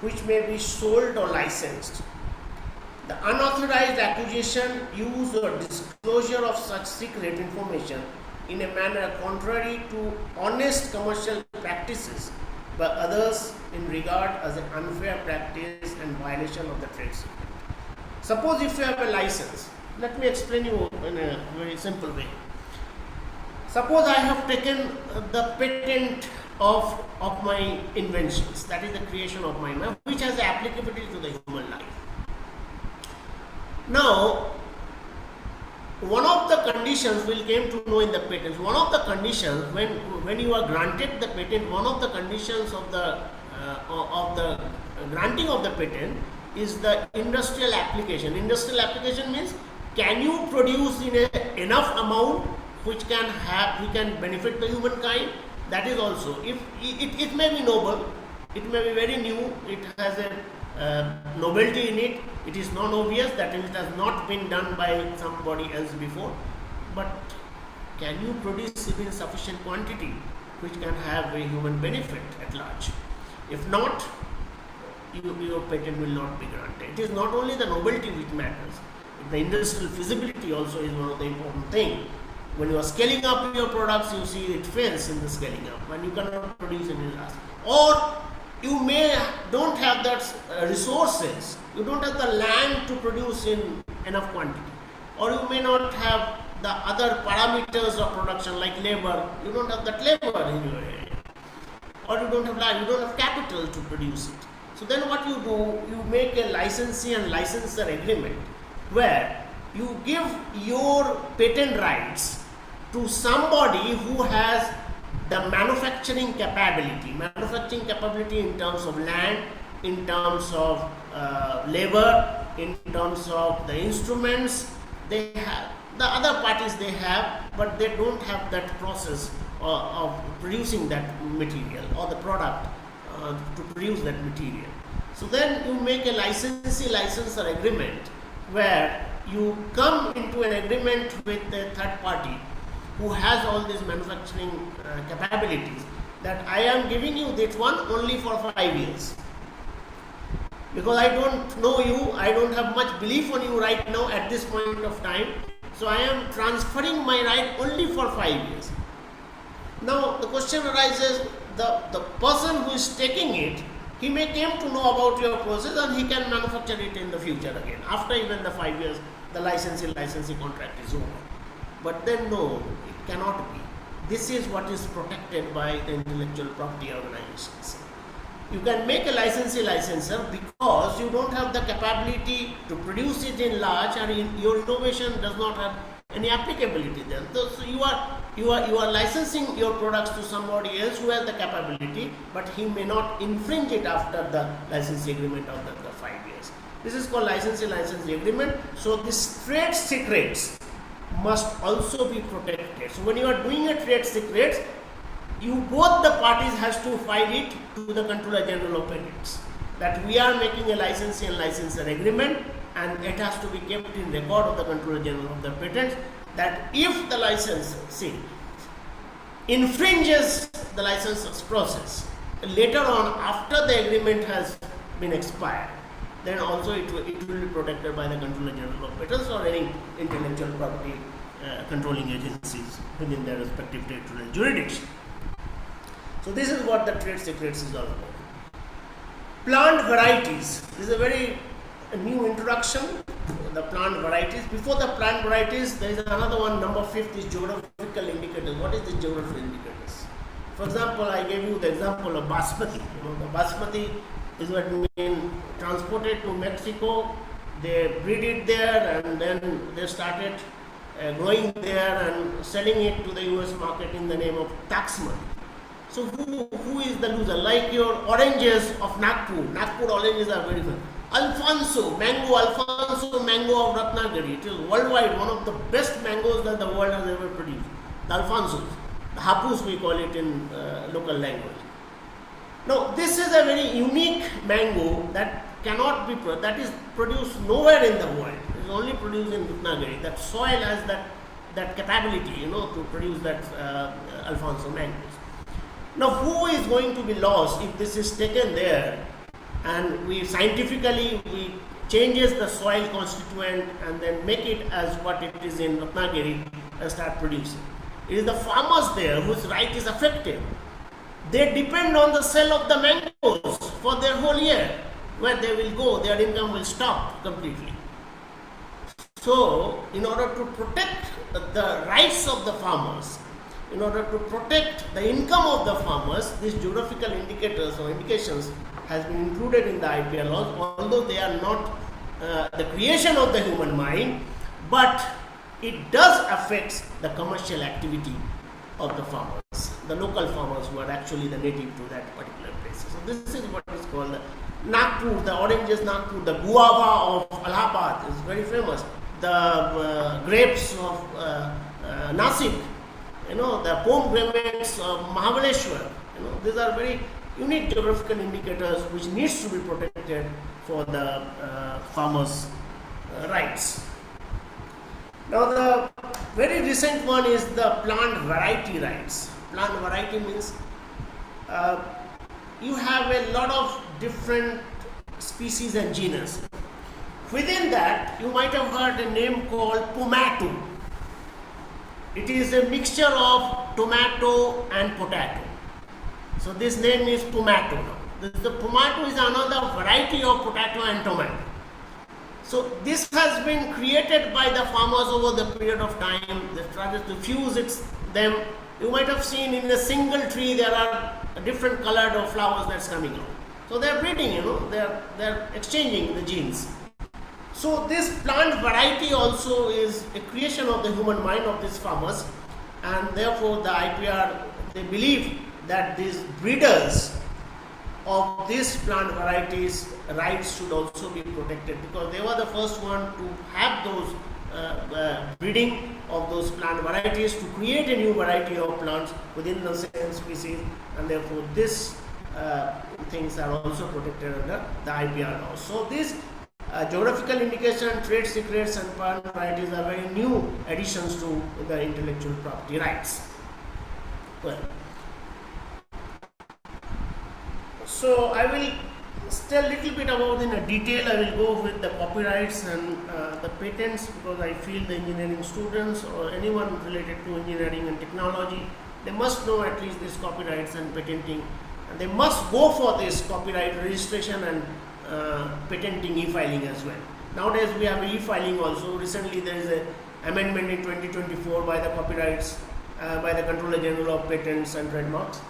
which may be sold or licensed. The unauthorized acquisition, use or disclosure of such secret information in a manner contrary to honest commercial practices by others in regard as an unfair practice and violation of the trade secret. Suppose if you have a license Let me explain you in a very simple way. Suppose I have taken the patent of my inventions, that is the creation of my mind, which has applicability to the human life. Now, one of the conditions we'll came to know in the patents, one of the conditions when you are granted the patent, one of the conditions of the granting of the patent is the industrial application. Industrial application means, can you produce in enough amount which can benefit the humankind? That is also, if it may be noble, it may be very new, it has a novelty in it, it is non-obvious, that it has not been done by somebody else before, but can you produce it in sufficient quantity which can have a human benefit at large? If not, your patent will not be granted. It is not only the novelty which matters, the industrial feasibility also is one of the important things. When you are scaling up your products, you see it fails in the scaling up and you cannot produce any last. Or you don't have that resources, you don't have the land to produce in enough quantity, or you may not have the other parameters of production like labor, you don't have that labor in your area, or you don't have land, you don't have capital to produce it. So then what you do, you make a licensee and licensor agreement where you give your patent rights to somebody who has the manufacturing capability in terms of land, in terms of labor, in terms of the instruments they have, the other parties they have, but they don't have that process of producing that material or the product to produce that material. So then you make a licensor agreement where you come into an agreement with a third party who has all these manufacturing capabilities, that I am giving you this one only for 5 years. Because I don't know you, I don't have much belief on you right now at this point of time, so I am transferring my right only for 5 years. Now the question arises, the person who is taking it, he may came to know about your process and he can manufacture it in the future again. After even the 5 years, the licensing contract is over. But then no, it cannot be. This is what is protected by the intellectual property organizations. You can make a licensor because you don't have the capability to produce it in large, and your innovation does not have any applicability then. So you are licensing your products to somebody else who has the capability, but he may not infringe it after the licensing agreement of the 5 years. This is called licensing agreement. So these trade secrets must also be protected. So when you are doing a trade secrets, both the parties has to file it to the Controller General of Patents that we are making a licensee and licensor agreement, and it has to be kept in record of the Controller General of the Patents, that if the licensee infringes the license process later on after the agreement has been expired, then also it will be protected by the Controller General of Patents or any intellectual property controlling agencies within their respective territorial jurisdiction. So this is what the trade secrets is all about. Plant varieties. This is a very new introduction, the plant varieties. Before the plant varieties, there is another one, number 5 is geographical indicators. What is the geographical indicators? For example, I gave you the example of basmati. The basmati is what been transported to Mexico, they breed it there, and then they started growing there and selling it to the US market in the name of tax money. So who is the loser? Like your oranges of Nagpur. Nagpur oranges are very good. Alfonso mango of Ratnagiri. It is worldwide one of the best mangoes that the world has ever produced. The Alfonsos. The Hapus we call it in local language. Now this is a very unique mango that cannot be that is produced nowhere in the world. It is only produced in Ratnagiri. That soil has that capability, to produce that Alfonso mangoes. Now, who is going to be lost if this is taken there and we scientifically changes the soil constituent and then make it as what it is in Ratnagiri and start producing? It is the farmers there whose right is affected. They depend on the sale of the mangoes for their whole year. Where they will go, their income will stop completely. So, in order to protect the rights of the farmers, in order to protect the income of the farmers, these geographical indicators or indications has been included in the IPR laws, although they are not the creation of the human mind, but it does affect the commercial activity of the farmers, the local farmers who are actually the native to that particular place. So this is what is called the Nagpur, the oranges Nagpur, the guava of Allahabad is very famous, the grapes of Nasik, the pomegranates of Mahabaleshwar. These are very unique geographical indicators which needs to be protected for the farmers' rights. Now the very recent one is the plant variety rights. Plant variety means you have a lot of different species and genus. Within that, you might have heard a name called pomato. It is a mixture of tomato and potato. So this name is pomato now. The pomato is another variety of potato and tomato. So this has been created by the farmers over the period of time. They started to fuse them. You might have seen in a single tree there are different colored of flowers that's coming out. So they are breeding, they're exchanging the genes. So this plant variety also is a creation of the human mind of these farmers, and therefore the IPR, they believe that these breeders of these plant varieties rights should also be protected, because they were the first one to have those breeding of those plant varieties to create a new variety of plants within the same species, and therefore these things are also protected under the IPR law. So these geographical indication, trade secrets and plant varieties are very new additions to the intellectual property rights. Well, so I will tell a little bit about in a detail. I will go with the copyrights and the patents, because I feel the engineering students or anyone related to engineering and technology, they must know at least this copyrights and patenting, and they must go for this copyright registration and patenting e-filing as well. Nowadays we have e-filing also. Recently there is an amendment in 2024 by the copyrights by the Controller General of Patents and Trademarks.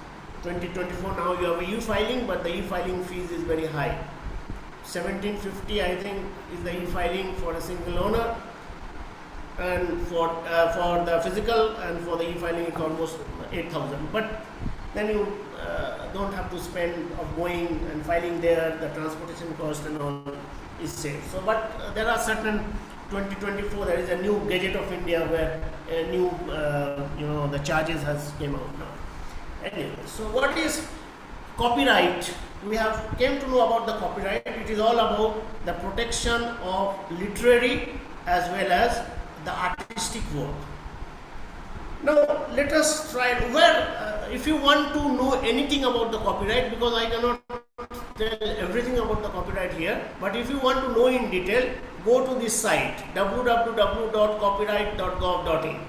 2024 now you have e-filing, but the e-filing fees is very high. 1750 I think is the e-filing for a single owner, and for the physical, and for the e-filing it's almost 8,000. But then you don't have to spend of going and filing there, the transportation cost and all is saved. So, but there are certain 2024 there is a new Gazette of India where a new the charges has came out now. Anyway, so what is copyright? We have came to know about the copyright. It is all about the protection of literary as well as the artistic work. Now let us try if you want to know anything about the copyright, because I cannot tell everything about the copyright here, but if you want to know in detail, go to this site www.copyright.gov.in.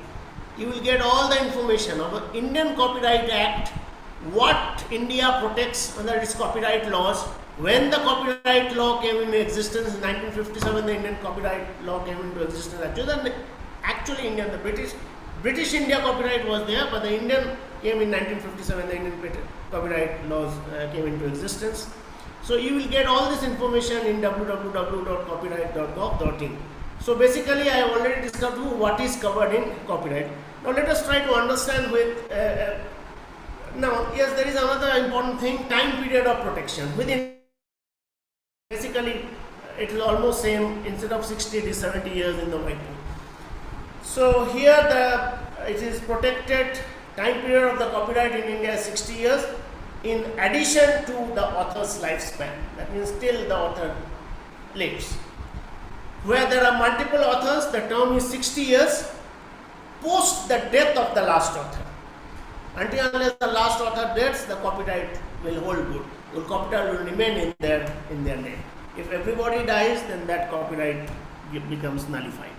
You will get all the information of the Indian Copyright Act, what India protects under its copyright laws, when the copyright law came into existence in 1957, the Indian copyright law came into existence. Actually Indian, the British India copyright was there, but the Indian came in 1957, the Indian copyright laws came into existence. So you will get all this information in www.copyright.gov.in. So basically I have already discussed what is covered in copyright. Now let us try to understand with, now yes, there is another important thing, time period of protection. Within, basically it is almost same, instead of 60 it is 70 years in the white book. So here it is protected, time period of the copyright in India is 60 years in addition to the author's lifespan. That means till the author lives. Where there are multiple authors, the term is 60 years post the death of the last author. Until unless the last author deaths, the copyright will hold good. The copyright will remain in their name. If everybody dies, then that copyright becomes nullified.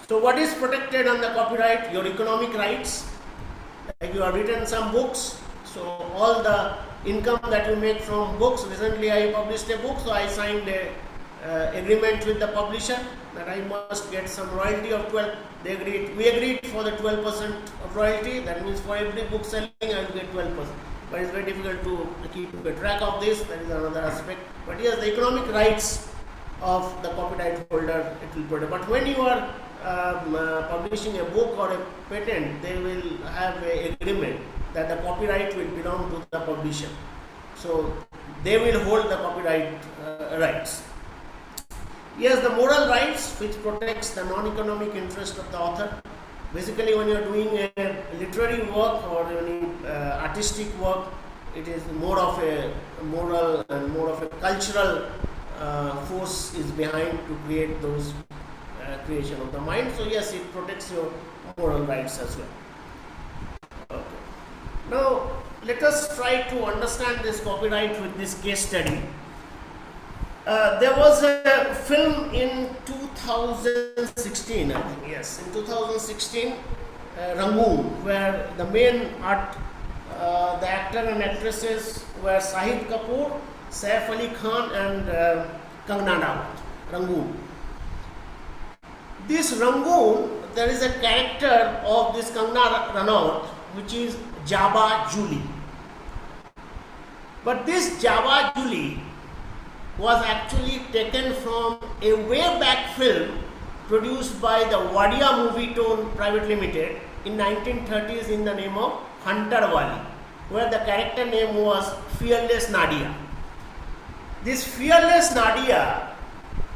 So what is protected under copyright? Your economic rights. Like you have written some books, so all the income that you make from books. Recently I published a book, so I signed a agreement with the publisher that I must get some royalty of 12. We agreed for the 12% of royalty. That means for every book selling, I will get 12%. But it's very difficult to keep a track of this. That is another aspect. But yes, the economic rights of the copyright holder, it will protect. But when you are publishing a book or a patent, they will have an agreement that the copyright will belong to the publisher. So they will hold the copyright rights. Yes, the moral rights, which protects the non-economic interest of the author. Basically, when you are doing a literary work or any artistic work, it is more of a moral and more of a cultural force is behind to create those creation of the mind. So yes, it protects your moral rights as well. Okay. Now, let us try to understand this copyright with this case study. There was a film in 2016, I think, yes, in 2016, Rangoon, where the main the actor and actresses were Shahid Kapoor, Saif Ali Khan and Kangana Ranaut, Rangoon. This Rangoon, there is a character of this Kangana Ranaut, which is Jabba Julie. But this Jabba Julie was actually taken from a way back film produced by the Wadia Movie Tone Private Limited in 1930s in the name of Hunter Wali, where the character name was Fearless Nadia. This Fearless Nadia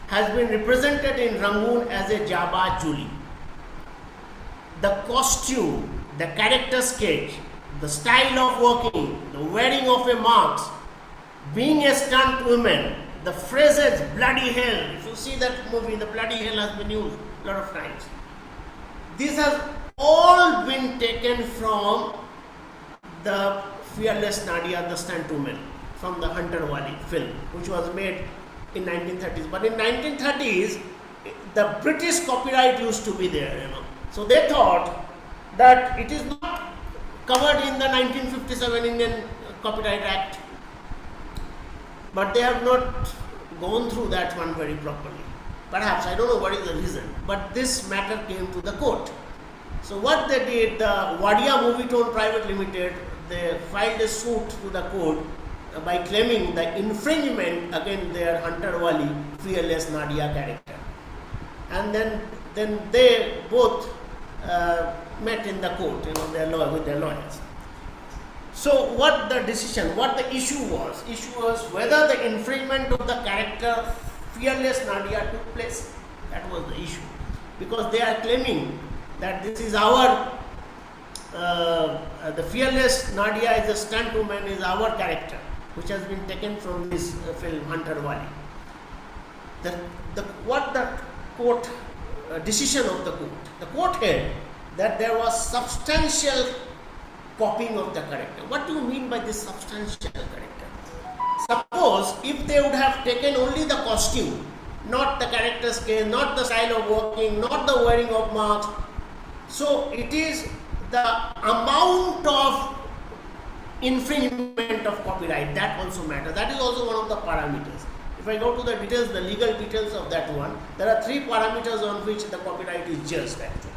has been represented in Rangoon as a Jabba Julie. The costume, the character sketch, the style of walking, the wearing of a mask, being a stunt woman, the phrases bloody hell. If you see that movie, the bloody hell has been used a lot of times. These have all been taken from the Fearless Nadia, the stunt woman, from the Hunter Wali film, which was made in 1930s. But in 1930s, the British copyright used to be there, you know. So they thought that it is not covered in the 1957 Indian Copyright Act, but they have not gone through that one very properly. Perhaps, I don't know what is the reason, but this matter came to the court. So what they did, the Wadia Movie Tone Private Limited, they filed a suit to the court by claiming the infringement against their Hunter Wali Fearless Nadia character. And then they both met in the court, you know, with their lawyers. So what the decision, what the issue was whether the infringement of the character Fearless Nadia took place. That was the issue, because they are claiming that this is our the Fearless Nadia is a stunt woman, is our character, which has been taken from this film Hunter Wali. What the court decision of the court held that there was substantial copying of the character. What do you mean by this substantial character? Suppose if they would have taken only the costume, not the character scale, not the style of walking, not the wearing of masks, so it is the amount of infringement of copyright that also matters. That is also one of the parameters. If I go to the details, the legal details of that one, there are three parameters on which the copyright is judged actually.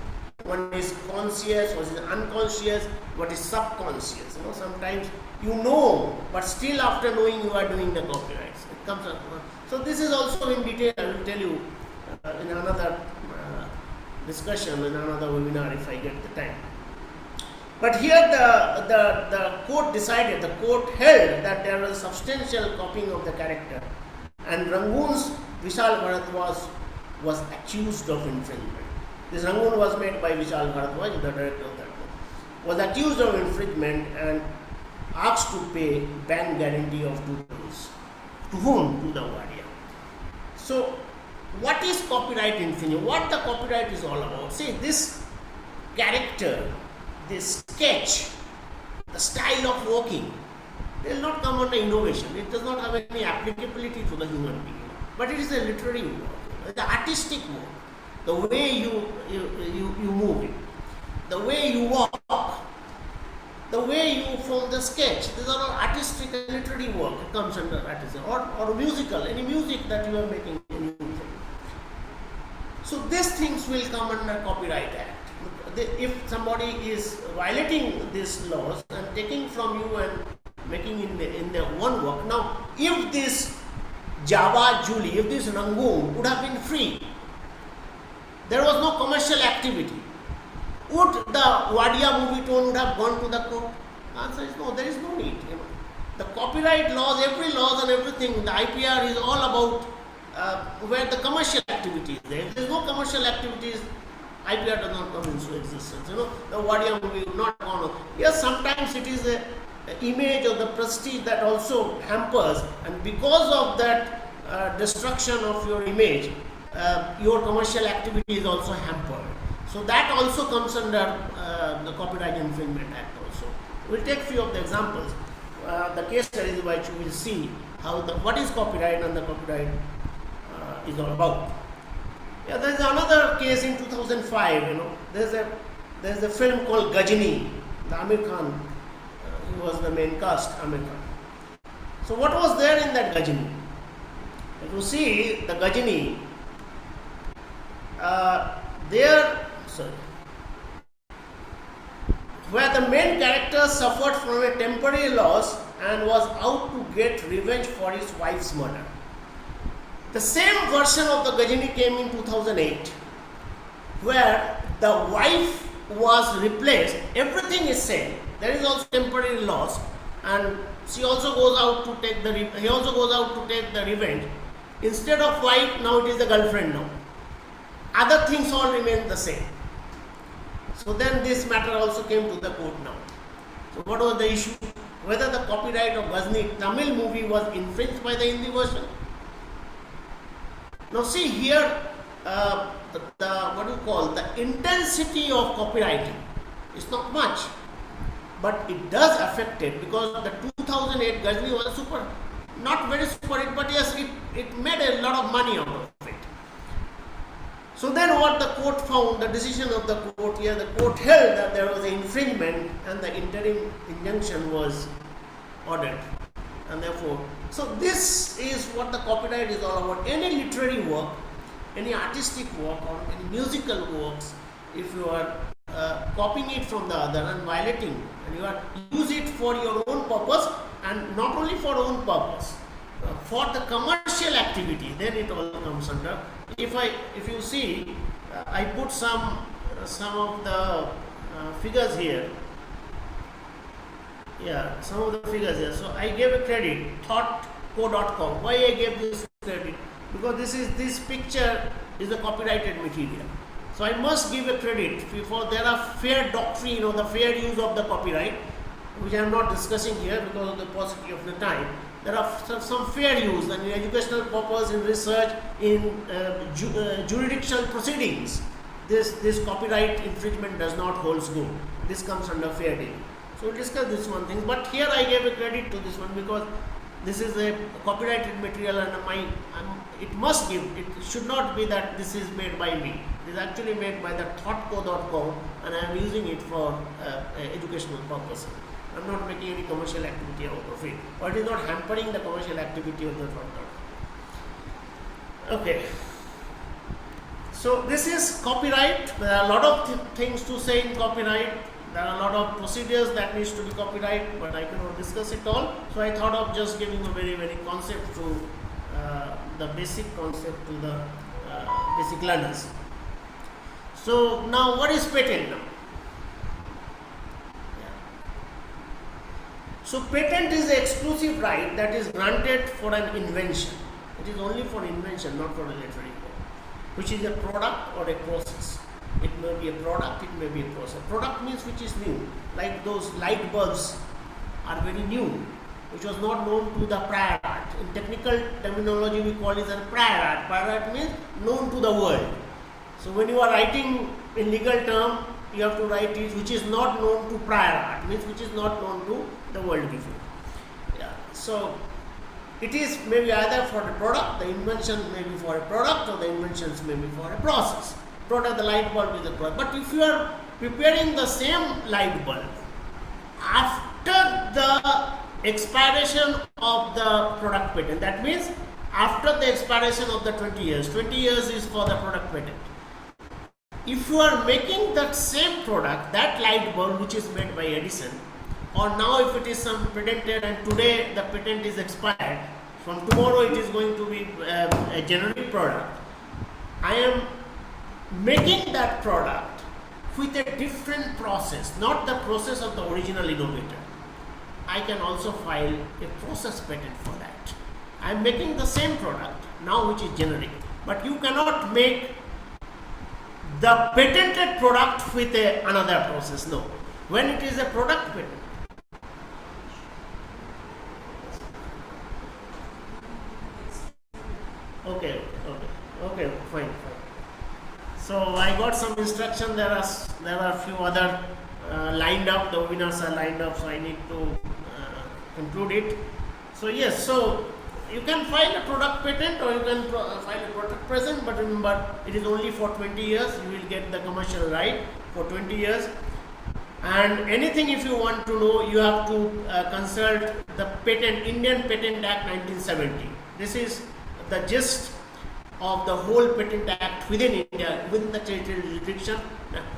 One is conscious, one is unconscious, what is subconscious. You know, sometimes you know, but still after knowing you are doing the copyrights. It comes up. So this is also in detail. I will tell you in another discussion, in another webinar if I get the time. But here the court decided, the court held that there was substantial copying of the character, and Rangoon's Vishal Bharadwaj was accused of infringement. This Rangoon was made by Vishal Bharadwaj, the director of that one, was accused of infringement and asked to pay bank guarantee of 2 crores. To whom? To the Wadia. So, what is copyright infringement? What the copyright is all about? See, this character, this sketch, the style of walking, they will not come under innovation. It does not have any applicability to the human being. But it is a literary work, the artistic work. The way you move it, the way you walk, the way you form the sketch, these are all artistic and literary work. It comes under artistic or musical, any music that you are making in So these things will come under Copyright Act. If somebody is violating these laws and taking from you and making in their own work. Now, if this Java Julie, if this Rangoon would have been free, there was no commercial activity, would the Wadia movie tone would have gone to the court? The answer is no, there is no need. The copyright laws, every laws and everything, the IPR is all about where the commercial activity is there. If there is no commercial activities, IPR does not come into existence. The Wadia movie would not go on. Yes, sometimes it is the image or the prestige that also hampers, and because of that destruction of your image, your commercial activity is also hampered. So that also comes under the Copyright Infringement Act also. We'll take few of the examples. The case studies which you will see how what is copyright and the copyright is all about. Yeah, there is another case in 2005. There's a film called Gajini. The Amir Khan, he was the main cast, Amir Khan. So what was there in that Gajini? If you see the Gajini, where the main character suffered from a temporary loss and was out to get revenge for his wife's murder. The same version of the Gajini came in 2008, where the wife was replaced. Everything is same. There is also temporary loss, and she also goes out to take he also goes out to take the revenge. Instead of wife, now it is the girlfriend now. Other things all remain the same. So then this matter also came to the court now. So what was the issue? Whether the copyright of Ghazni Tamil movie was infringed by the Hindi version. Now see here, the intensity of copywriting is not much, but it does affect it, because the 2008 Ghazni was not very super hit, but yes, it made a lot of money out of it. So then what the court found, the decision of the court here, the court held that there was an infringement and the interim injunction was ordered. And therefore, so this is what the copyright is all about. Any literary work, any artistic work or any musical works, if you are copying it from the other and violating, and you are use it for your own purpose, and not only for own purpose, for the commercial activity, then it all comes under. If you see, I put some of the figures here. Yeah, some of the figures here. So I gave a credit, thoughtco.com. Why I gave this credit? Because this picture is a copyrighted material. So I must give a credit for there are fair doctrine or the fair use of the copyright, which I am not discussing here because of the paucity of the time. There are some fair use and in educational purpose, in research, in jurisdictional proceedings. This copyright infringement does not hold good. This comes under fair deal. So we'll discuss this one thing. But here I gave a credit to this one because this is a copyrighted material and it should not be that this is made by me. It is actually made by the thoughtco.com and I am using it for educational purposes. I am not making any commercial activity out of it, or it is not hampering the commercial activity of the thought.com. Okay. So this is copyright. There are a lot of things to say in copyright. There are a lot of procedures that needs to be copyright, but I cannot discuss it all. So I thought of just giving a very, very concept to the basic concept to the basic learners. So now what is patent now? So patent is an exclusive right that is granted for an invention. It is only for invention, not for a literary work, which is a product or a process. It may be a product, it may be a process. Product means which is new, like those light bulbs are very new, which was not known to the prior art. In technical terminology, we call it as prior art. Prior art means known to the world. So when you are writing in legal term, you have to write it which is not known to prior art, means which is not known to the world before. Yeah. So it is maybe either for a product, the invention may be for a product, or the inventions may be for a process. Product, the light bulb is a product. But if you are preparing the same light bulb after the expiration of the product patent, that means after the expiration of the 20 years, 20 years is for the product patent. if you are making that same product, that light bulb which is made by Edison, or now if it is some patented and today the patent is expired, from tomorrow it is going to be a generic product, I am making that product with a different process, not the process of the original innovator. I can also file a process patent for that. I am making the same product now which is generic, but you cannot make the patented product with another process. No. When it is a product patent, okay, fine. So I got some instruction. There are a few other lined up. The webinars are lined up, so I need to conclude it. So yes, so you can file a product patent or you can file a product present, but remember it is only for 20 years. You will get the commercial right for 20 years. And anything if you want to know, you have to consult the patent, Indian Patent Act 1970. This is the gist of the whole Patent Act within India, within the territorial jurisdiction.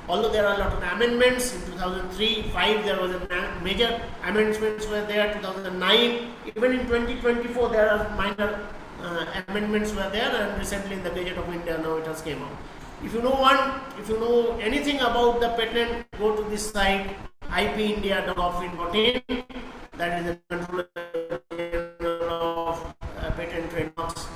Although there are a lot of amendments in 2003, 5 there was a major amendments were there, 2009, even in 2024 there are minor amendments were there, and recently in the Gazette of India now it has came out. If you know anything about the patent, go to this site ipindia.gov.in. That is the Controller General of Patent, Trademarks,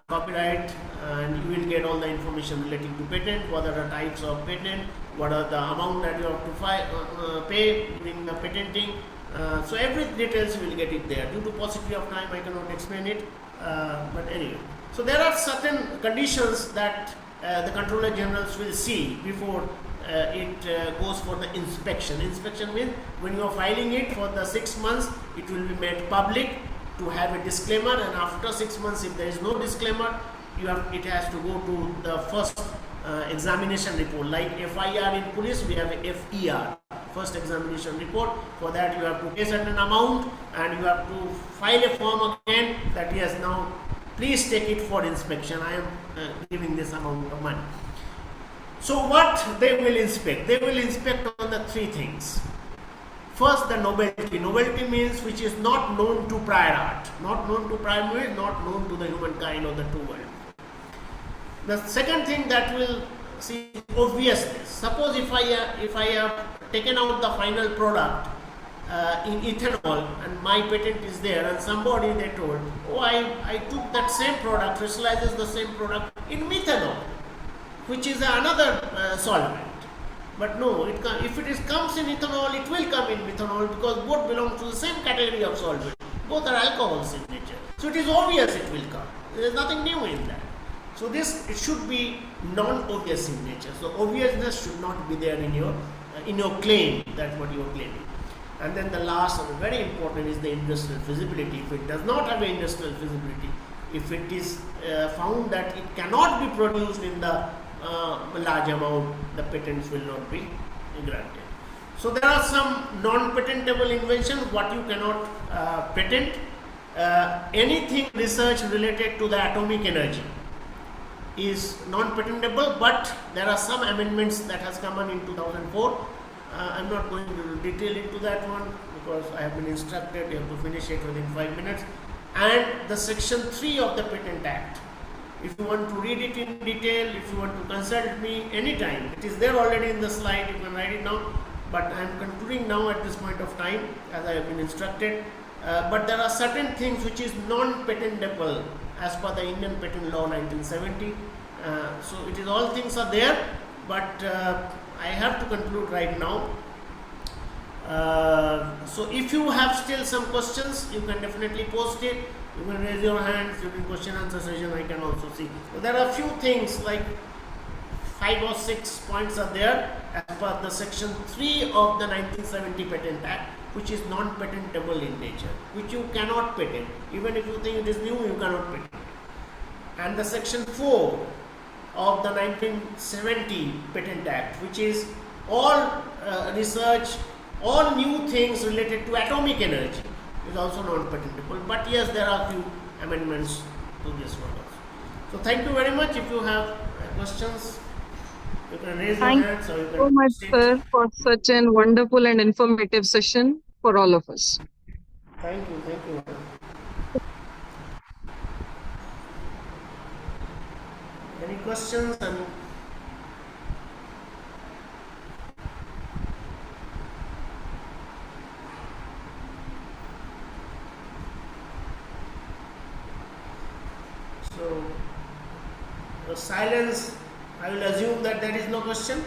Copyright, and you will get all the information relating to patent, what are the types of patent, what are the amount that you have to pay during the patenting. So every details you will get it there. Due to paucity of time, I cannot explain it, but anyway. So there are certain conditions that the Controller Generals will see before it goes for the inspection. Inspection means when you are filing it for the 6 months, it will be made public to have a disclaimer, and after 6 months, if there is no disclaimer, it has to go to the first examination report. Like FIR in police, we have a FER, first examination report. For that, you have to pay certain amount, and you have to file a form again that yes, now please take it for inspection. I am giving this amount of money. So what they will inspect? They will inspect on the 3 things. First, the novelty. Novelty means which is not known to prior art. Not known to prior means not known to the humankind or the true world. The second thing that will see obviousness. Suppose if I have taken out the final product in ethanol and my patent is there, and somebody they told, oh, I took that same product, crystallizes the same product in methanol, which is another solvent. But no, if it comes in ethanol, it will come in methanol, because both belong to the same category of solvent. Both are alcohols in nature. So it is obvious it will come. There is nothing new in that. So it should be non-obvious in nature. So obviousness should not be there in your claim. That's what you are claiming. And then the last and very important is the industrial feasibility. If it does not have an industrial feasibility, if it is found that it cannot be produced in the large amount, the patents will not be granted. So there are some non-patentable inventions, what you cannot patent. Anything research related to the atomic energy is non-patentable, but there are some amendments that has come in 2004. I'm not going to detail into that one because I have been instructed you have to finish it within 5 minutes. And the section 3 of the Patent Act. If you want to read it in detail, if you want to consult me anytime, it is there already in the slide, you can write it down. But I am concluding now at this point of time as I have been instructed. But there are certain things which is non-patentable as per the Indian Patent Law 1970. So it is all things are there, but I have to conclude right now. So if you have still some questions, you can definitely post it. You can raise your hands during question answer session. I can also see. So there are a few things like 5 or 6 points are there as per the section 3 of the 1970 Patent Act, which is non-patentable in nature, which you cannot patent. Even if you think it is new, you cannot patent. And the section 4 of the 1970 Patent Act, which is all research, all new things related to atomic energy, is also non-patentable. But yes, there are few amendments to this one also. So thank you very much. If you have questions, You can raise your Thank hands or you you so can much, state. sir, for such an wonderful and informative session for all of us. Thank you, thank you. Any questions? So, the silence, I will assume that there is no question.